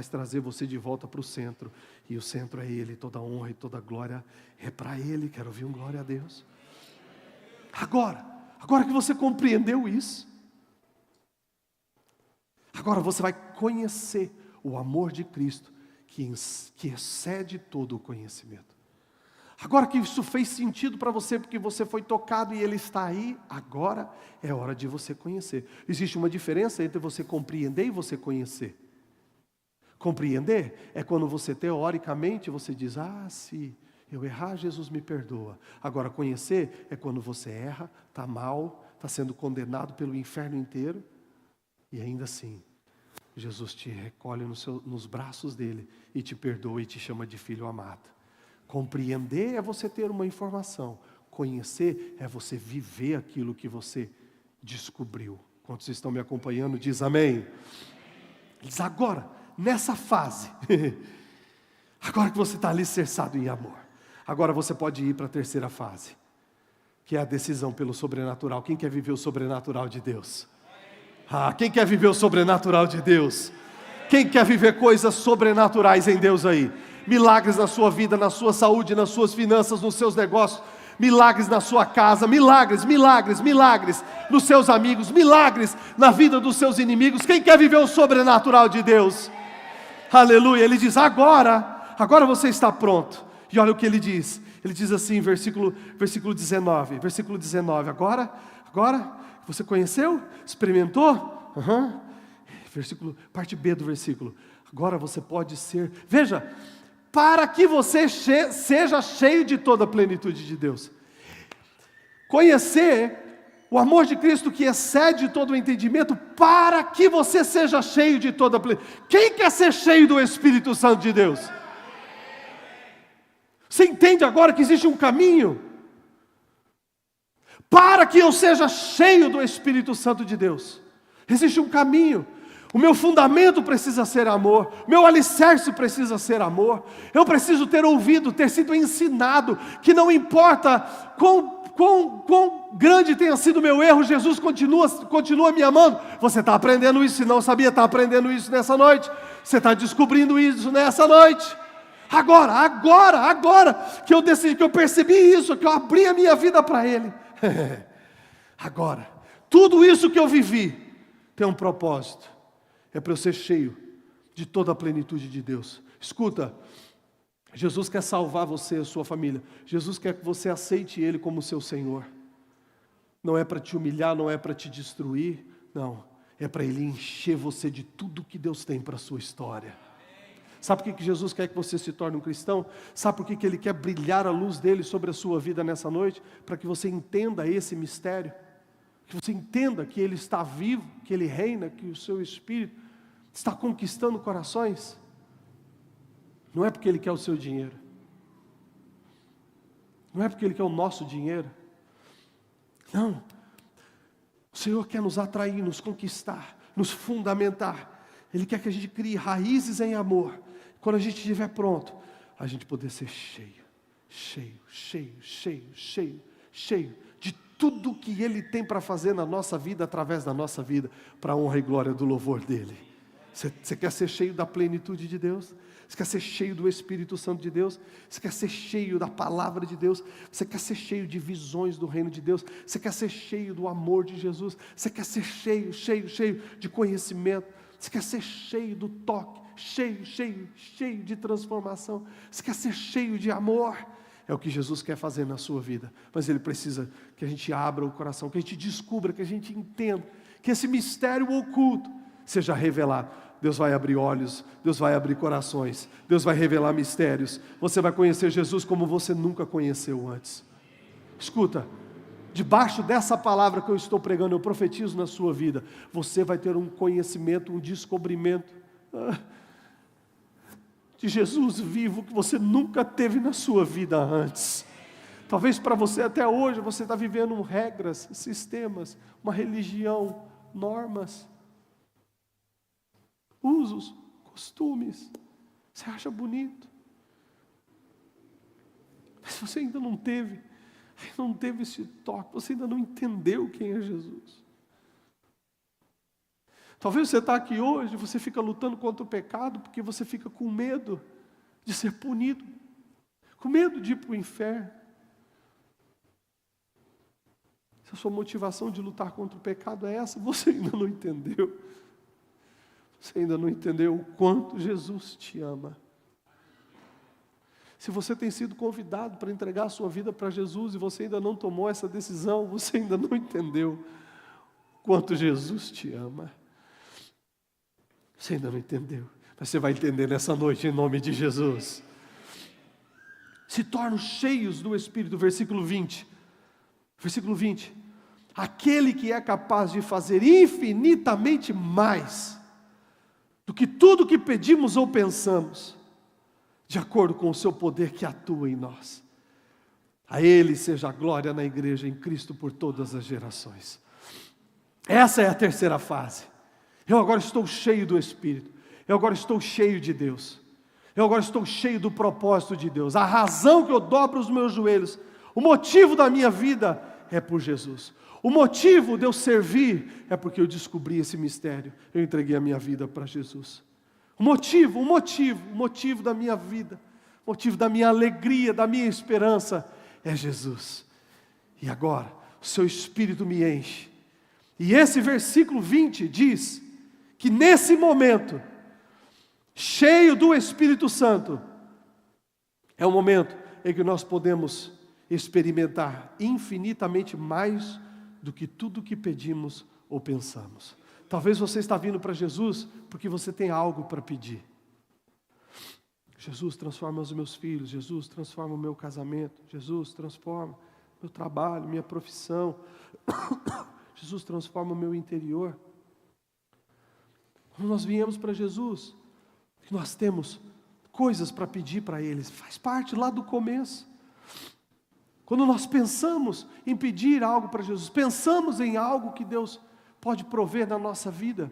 trazer você de volta para o centro, e o centro é Ele. Toda honra e toda glória é para Ele. Quero ouvir um glória a Deus. Agora que você compreendeu isso, agora você vai conhecer o amor de Cristo, que excede todo o conhecimento. Agora que isso fez sentido para você, porque você foi tocado e Ele está aí, agora é hora de você conhecer. Existe uma diferença entre você compreender e você conhecer. Compreender é quando você, teoricamente, você diz: se eu errar, Jesus me perdoa. Agora, conhecer é quando você erra, está mal, está sendo condenado pelo inferno inteiro, e ainda assim, Jesus te recolhe nos braços dEle e te perdoa e te chama de filho amado. Compreender é você ter uma informação. Conhecer é você viver aquilo que você descobriu. Quantos estão me acompanhando? Diz amém. Diz: agora, nessa fase, agora que você está alicerçado em amor, agora você pode ir para a terceira fase, que é a decisão pelo sobrenatural. Quem quer viver o sobrenatural de Deus? Quem quer viver o sobrenatural de Deus? Quem quer viver coisas sobrenaturais em Deus aí? Milagres na sua vida, na sua saúde, nas suas finanças, nos seus negócios, milagres na sua casa, milagres nos seus amigos, milagres na vida dos seus inimigos. Quem quer viver o sobrenatural de Deus? Aleluia. Ele diz: agora você está pronto. E olha o que ele diz assim, versículo 19, agora Agora, você conheceu? Experimentou? Parte B do versículo. Agora você pode ser... Veja, para que você seja cheio de toda a plenitude de Deus. Conhecer o amor de Cristo que excede todo o entendimento, para que você seja cheio de toda a plenitude. Quem quer ser cheio do Espírito Santo de Deus? Você entende agora que existe um caminho? Para que eu seja cheio do Espírito Santo de Deus, existe um caminho. O meu fundamento precisa ser amor, meu alicerce precisa ser amor. Eu preciso ter ouvido, ter sido ensinado, que não importa quão grande tenha sido o meu erro, Jesus continua me amando. Você está aprendendo isso, se não sabia, está aprendendo isso nessa noite. Você está descobrindo isso nessa noite. Agora que eu decidi, que eu percebi isso, que eu abri a minha vida para Ele. Agora, tudo isso que eu vivi tem um propósito. É para eu ser cheio de toda a plenitude de Deus. Escuta, Jesus quer salvar você e a sua família. Jesus quer que você aceite Ele como seu Senhor. Não é para te humilhar, não é para te destruir. Não, é para Ele encher você de tudo que Deus tem para a sua história. Sabe por que Jesus quer que você se torne um cristão? Sabe por que Ele quer brilhar a luz dele sobre a sua vida nessa noite? Para que você entenda esse mistério. Que você entenda que Ele está vivo, que Ele reina, que o seu Espírito está conquistando corações. Não é porque Ele quer o seu dinheiro. Não é porque Ele quer o nosso dinheiro. Não. O Senhor quer nos atrair, nos conquistar, nos fundamentar. Ele quer que a gente crie raízes em amor. Quando a gente estiver pronto, a gente poder ser cheio de tudo que Ele tem para fazer na nossa vida, através da nossa vida, para a honra e glória do louvor dEle. Você quer ser cheio da plenitude de Deus? Você quer ser cheio do Espírito Santo de Deus? Você quer ser cheio da palavra de Deus? Você quer ser cheio de visões do reino de Deus? Você quer ser cheio do amor de Jesus? Você quer ser cheio de conhecimento? Você quer ser cheio do toque? Cheio de transformação? Você quer ser cheio de amor? É o que Jesus quer fazer na sua vida. Mas Ele precisa que a gente abra o coração, que a gente descubra, que a gente entenda, que esse mistério oculto seja revelado. Deus vai abrir olhos, Deus vai abrir corações, Deus vai revelar mistérios. Você vai conhecer Jesus como você nunca conheceu antes. Escuta, debaixo dessa palavra que eu estou pregando, eu profetizo na sua vida, você vai ter um conhecimento, um descobrimento de Jesus vivo que você nunca teve na sua vida antes. Talvez para você até hoje, você está vivendo regras, sistemas, uma religião, normas, usos, costumes. Você acha bonito, mas você ainda não teve esse toque, você ainda não entendeu quem é Jesus. Talvez você está aqui hoje, você fica lutando contra o pecado, porque você fica com medo de ser punido, com medo de ir para o inferno. Se a sua motivação de lutar contra o pecado é essa, você ainda não entendeu. Você ainda não entendeu o quanto Jesus te ama. Se você tem sido convidado para entregar a sua vida para Jesus e você ainda não tomou essa decisão, você ainda não entendeu o quanto Jesus te ama. Você ainda não entendeu, mas você vai entender nessa noite em nome de Jesus. Se tornam cheios do Espírito, versículo 20. Versículo 20. Aquele que é capaz de fazer infinitamente mais do que tudo que pedimos ou pensamos, de acordo com o seu poder que atua em nós. A Ele seja a glória na igreja, em Cristo, por todas as gerações. Essa é a terceira fase. Eu agora estou cheio do Espírito. Eu agora estou cheio de Deus. Eu agora estou cheio do propósito de Deus. A razão que eu dobro os meus joelhos, o motivo da minha vida é por Jesus. O motivo de eu servir é porque eu descobri esse mistério. Eu entreguei a minha vida para Jesus. O motivo da minha vida, o motivo da minha alegria, da minha esperança é Jesus. E agora, o seu Espírito me enche. E esse versículo 20 diz que nesse momento, cheio do Espírito Santo, é o momento em que nós podemos experimentar infinitamente mais do que tudo que pedimos ou pensamos. Talvez você está vindo para Jesus porque você tem algo para pedir. Jesus, transforma os meus filhos. Jesus, transforma o meu casamento. Jesus, transforma meu trabalho, minha profissão. Jesus, transforma o meu interior. Quando nós viemos para Jesus, nós temos coisas para pedir para Ele. Faz parte lá do começo. Quando nós pensamos em pedir algo para Jesus, pensamos em algo que Deus pode prover na nossa vida.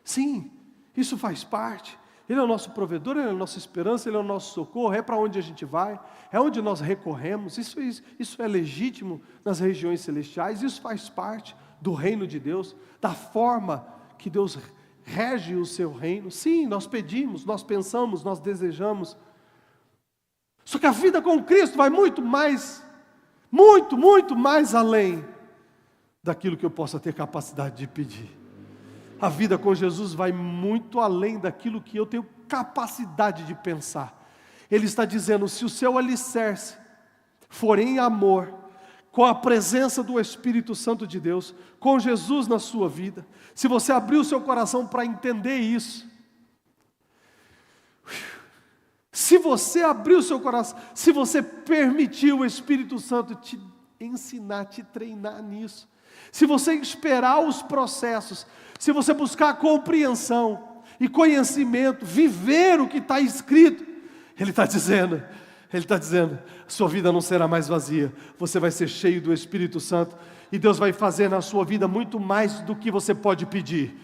Sim, isso faz parte. Ele é o nosso provedor, Ele é a nossa esperança, Ele é o nosso socorro, é para onde a gente vai, é onde nós recorremos. Isso é legítimo nas regiões celestiais, isso faz parte do reino de Deus, da forma que Deus rege o seu reino. Sim, nós pedimos, nós pensamos, nós desejamos. Só que a vida com Cristo vai muito mais além daquilo que eu possa ter capacidade de pedir. A vida com Jesus vai muito além daquilo que eu tenho capacidade de pensar. Ele está dizendo, se o seu alicerce for em amor, com a presença do Espírito Santo de Deus, com Jesus na sua vida, se você abrir o seu coração para entender isso, se você abrir o seu coração, se você permitir o Espírito Santo te ensinar, te treinar nisso, se você esperar os processos, se você buscar compreensão e conhecimento, viver o que está escrito, Ele está dizendo, a sua vida não será mais vazia, você vai ser cheio do Espírito Santo, e Deus vai fazer na sua vida muito mais do que você pode pedir.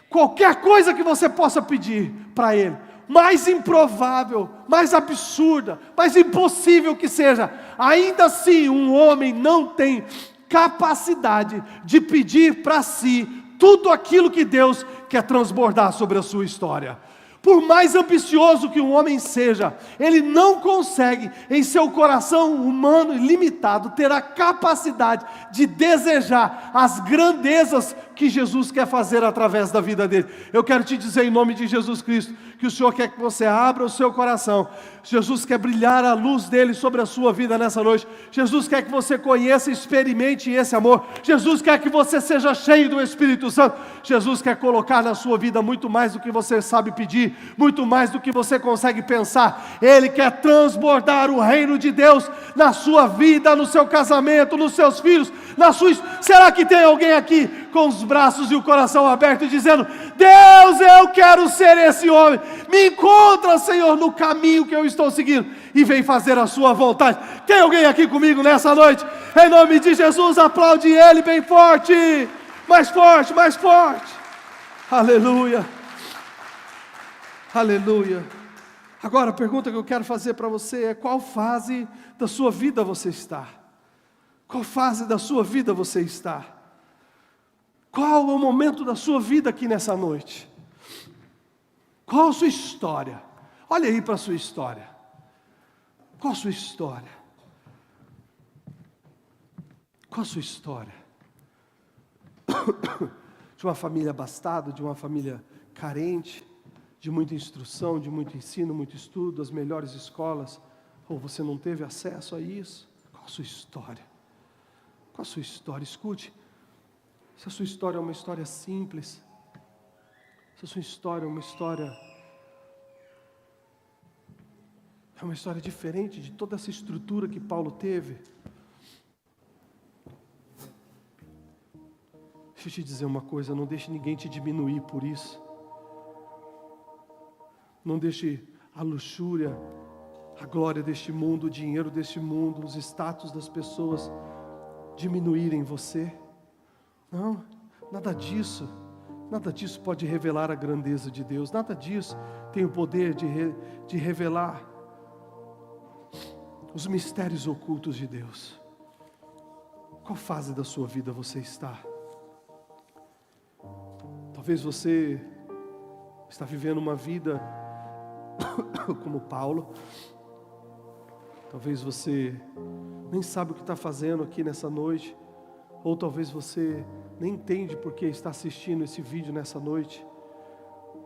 Qualquer coisa que você possa pedir para Ele, mais improvável, mais absurda, mais impossível que seja, ainda assim um homem não tem capacidade de pedir para si tudo aquilo que Deus quer transbordar sobre a sua história. Por mais ambicioso que um homem seja, ele não consegue, em seu coração humano e limitado, ter a capacidade de desejar as grandezas que Jesus quer fazer através da vida dele. Eu quero te dizer em nome de Jesus Cristo, que o Senhor quer que você abra o seu coração. Jesus quer brilhar a luz dele sobre a sua vida nessa noite. Jesus quer que você conheça e experimente esse amor. Jesus quer que você seja cheio do Espírito Santo. Jesus quer colocar na sua vida muito mais do que você sabe pedir, muito mais do que você consegue pensar. Ele quer transbordar o reino de Deus na sua vida, no seu casamento, nos seus filhos, na sua... Será que tem alguém aqui com os braços e o coração aberto dizendo, Deus, eu quero ser esse homem, me encontra, Senhor, no caminho que eu estou seguindo, e vem fazer a sua vontade. Tem alguém aqui comigo nessa noite? Em nome de Jesus, aplaude Ele bem forte, mais forte, mais forte. Aleluia, aleluia. Agora a pergunta que eu quero fazer para você é, qual fase da sua vida você está? Qual fase da sua vida você está? Qual é o momento da sua vida aqui nessa noite? Qual a sua história? Olha aí para a sua história. Qual a sua história? Qual a sua história? De uma família abastada, de uma família carente, de muita instrução, de muito ensino, muito estudo, das melhores escolas, ou você não teve acesso a isso? Qual a sua história? Qual a sua história? Escute, se a sua história é uma história simples, se a sua história é uma história diferente de toda essa estrutura que Paulo teve, deixa eu te dizer uma coisa, não deixe ninguém te diminuir por isso. Não deixe a luxúria, a glória deste mundo, o dinheiro deste mundo, os status das pessoas diminuírem você. Não, nada disso pode revelar a grandeza de Deus, nada disso tem o poder de revelar os mistérios ocultos de Deus. Qual fase da sua vida você está? Talvez você está vivendo uma vida como Paulo. Talvez você nem sabe o que está fazendo aqui nessa noite. Ou talvez você nem entende porque está assistindo esse vídeo nessa noite.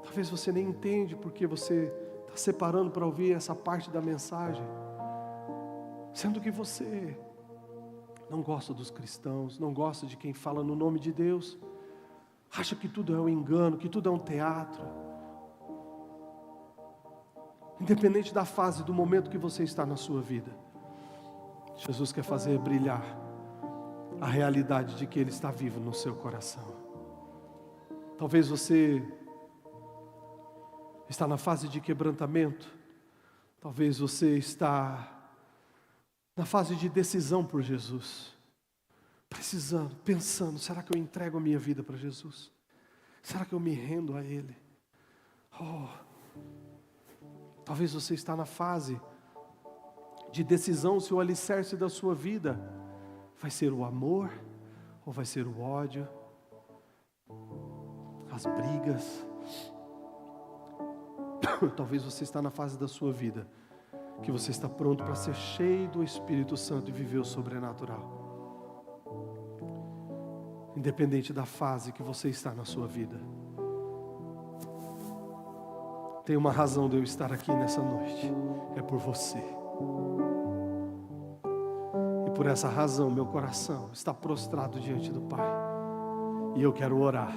Talvez você nem entende porque você está separando para ouvir essa parte da mensagem. Sendo que você não gosta dos cristãos, não gosta de quem fala no nome de Deus, acha que tudo é um engano, que tudo é um teatro. Independente da fase, do momento que você está na sua vida, Jesus quer fazer brilhar a realidade de que Ele está vivo no seu coração. Talvez você está na fase de quebrantamento, talvez você está na fase de decisão por Jesus, precisando, pensando, será que eu entrego a minha vida para Jesus? Será que eu me rendo a Ele? Talvez você está na fase de decisão se o alicerce da sua vida vai ser o amor ou vai ser o ódio, as brigas. Talvez você está na fase da sua vida que você está pronto para ser cheio do Espírito Santo e viver o sobrenatural. Independente da fase que você está na sua vida, tem uma razão de eu estar aqui nessa noite, é por você. E por essa razão meu coração está prostrado diante do Pai. E eu quero orar.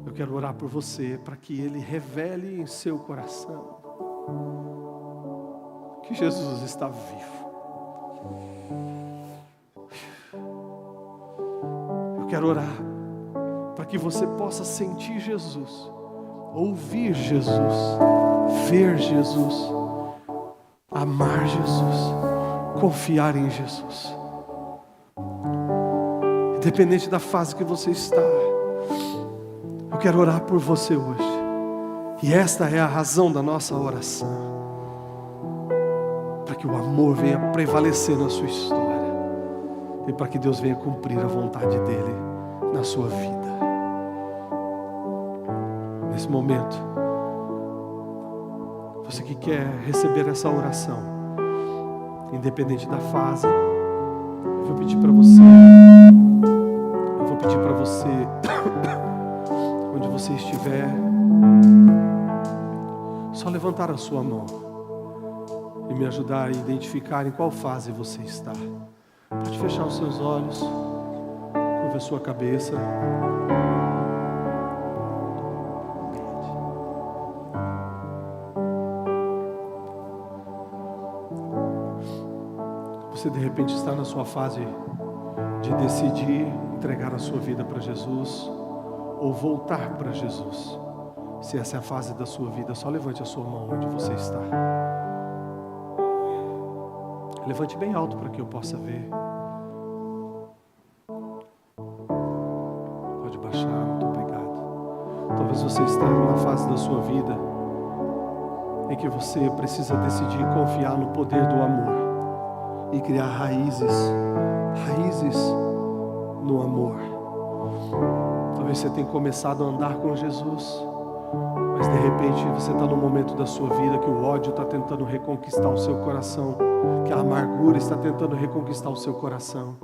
Eu quero orar por você, para que Ele revele em seu coração que Jesus está vivo. Eu quero orar para que você possa sentir Jesus, ouvir Jesus, ver Jesus, amar Jesus, confiar em Jesus. Independente da fase que você está, eu quero orar por você hoje. E esta é a razão da nossa oração, para que o amor venha prevalecer na sua história e para que Deus venha cumprir a vontade dEle na sua vida. Nesse momento, você que quer receber essa oração, independente da fase, eu vou pedir para você, onde você estiver, só levantar a sua mão e me ajudar a identificar em qual fase você está. Pode fechar os seus olhos, curva a sua cabeça. Você de repente está na sua fase de decidir entregar a sua vida para Jesus ou voltar para Jesus. Se essa é a fase da sua vida, só levante a sua mão onde você está. Levante bem alto para que eu possa ver. Pode baixar, muito obrigado. Talvez você esteja numa fase da sua vida em que você precisa decidir confiar no poder do amor e criar raízes no amor. Talvez você tenha começado a andar com Jesus, mas de repente você está num momento da sua vida que o ódio está tentando reconquistar o seu coração, que a amargura está tentando reconquistar o seu coração,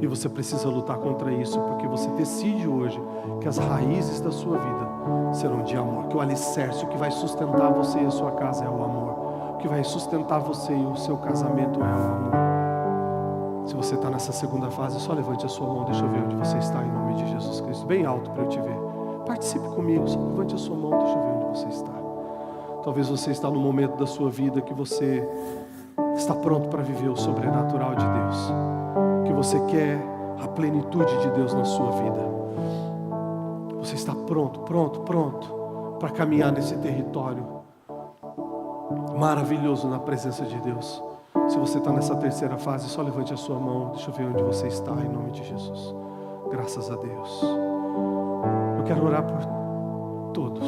e você precisa lutar contra isso, porque você decide hoje que as raízes da sua vida serão de amor, que o alicerce, o que vai sustentar você e a sua casa é o amor, o que vai sustentar você e o seu casamento é o amor. Se você está nessa segunda fase, só levante a sua mão, deixa eu ver onde você está, em nome de Jesus Cristo, bem alto para eu te ver. Participe comigo, só levante a sua mão, deixa eu ver onde você está. Talvez você está no momento da sua vida que você está pronto para viver o sobrenatural de Deus, que você quer a plenitude de Deus na sua vida. Você está pronto para caminhar nesse território maravilhoso na presença de Deus. Se você está nessa terceira fase, só levante a sua mão, deixa eu ver onde você está, em nome de Jesus. Graças a Deus. Eu quero orar por todos.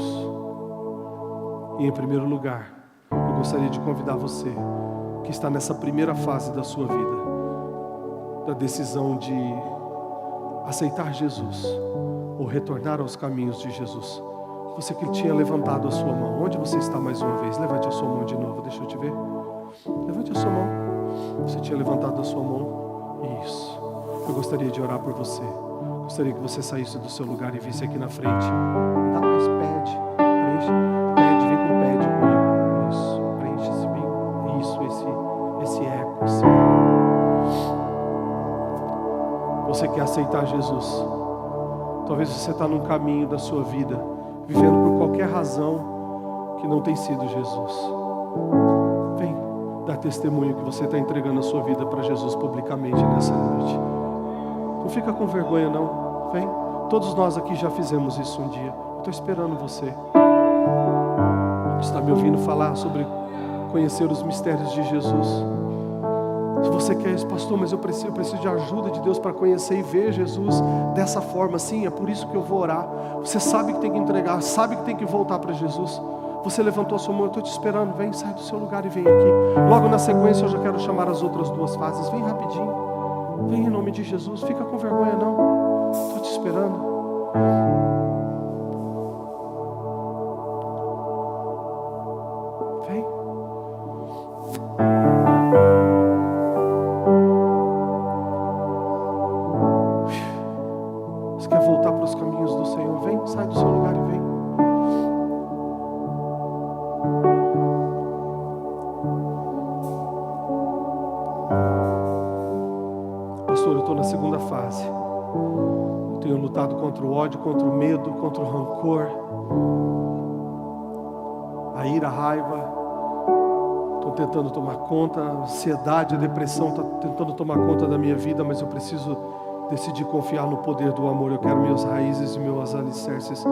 E em primeiro lugar, eu gostaria de convidar você que está nessa primeira fase da sua vida, da decisão de aceitar Jesus ou retornar aos caminhos de Jesus. Você que tinha levantado a sua mão, onde você está mais uma vez? Levante a sua mão de novo, deixa eu te ver. Levante a sua mão. Você tinha levantado a sua mão? Isso. Eu gostaria de orar por você. Gostaria que você saísse do seu lugar e visse aqui na frente. Dá mais pede. Preenche. Pede, vem com pede comigo. Isso. Preenche esse bem. Isso, esse eco. Assim. Você quer aceitar Jesus? Talvez você está num caminho da sua vida, vivendo por qualquer razão que não tem sido Jesus. Vem dar testemunho que você está entregando a sua vida para Jesus publicamente nessa noite. Não fica com vergonha não. Vem. Todos nós aqui já fizemos isso um dia. Eu estou esperando você. Está me ouvindo falar sobre conhecer os mistérios de Jesus. Se você quer isso, pastor, mas eu preciso de ajuda de Deus para conhecer e ver Jesus dessa forma. Sim, é por isso que eu vou orar. Você sabe que tem que entregar, sabe que tem que voltar para Jesus. Você levantou a sua mão, eu estou te esperando. Vem, sai do seu lugar e vem aqui. Logo na sequência eu já quero chamar as outras duas fases. Vem rapidinho. Vem em nome de Jesus. Fica com vergonha não. Estou te esperando. Vem. Você quer voltar para os caminhos do Senhor? Vem, sai do seu lugar e vem. Pastor, eu estou na segunda fase. Eu tenho lutado contra o ódio, contra o medo, contra o rancor, a ira, a raiva. Estou tentando tomar conta, a ansiedade, a depressão está tentando tomar conta da minha vida, mas eu preciso decidir confiar no poder do amor. Eu quero minhas raízes e meus alicerces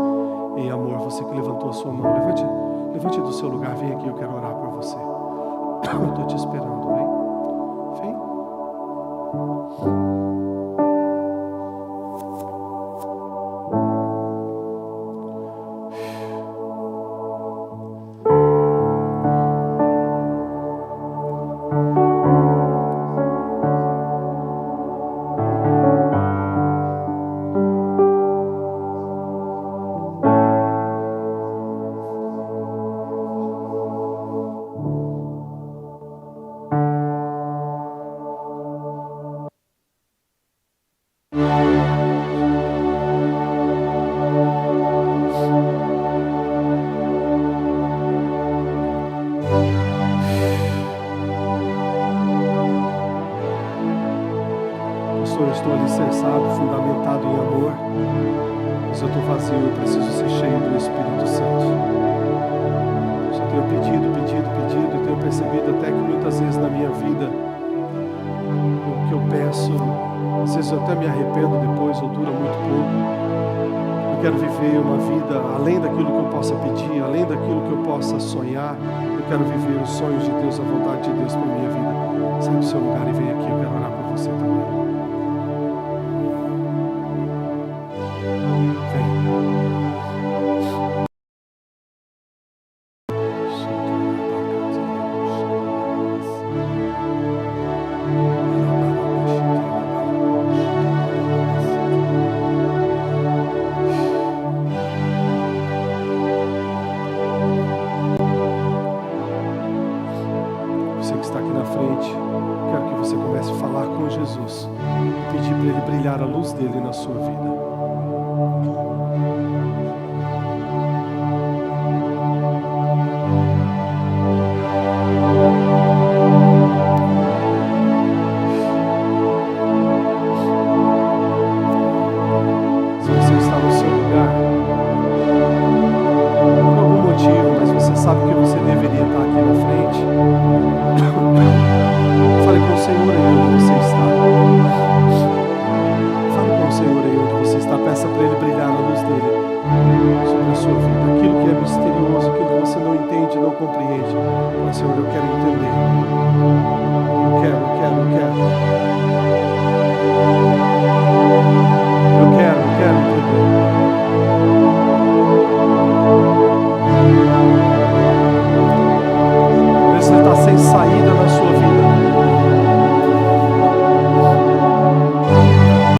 em amor. Você que levantou a sua mão, levante do seu lugar, vem aqui, eu quero orar por você. Eu estou te esperando, vem. Eu estou alicerçado, fundamentado em amor, mas eu estou vazio, eu preciso ser cheio do Espírito Santo. Eu só tenho pedido, e tenho percebido até que muitas vezes na minha vida, o que eu peço, às vezes eu até me arrependo depois, ou dura muito pouco. Eu quero viver uma vida além daquilo que eu possa pedir, além daquilo que eu possa sonhar. Eu quero viver os sonhos de Deus, a vontade de Deus para a minha vida. Sai do seu lugar e vem aqui, eu quero orar por você também. Você que está aqui na frente, quero que você comece a falar com Jesus e pedir para Ele brilhar a luz dele na sua vida.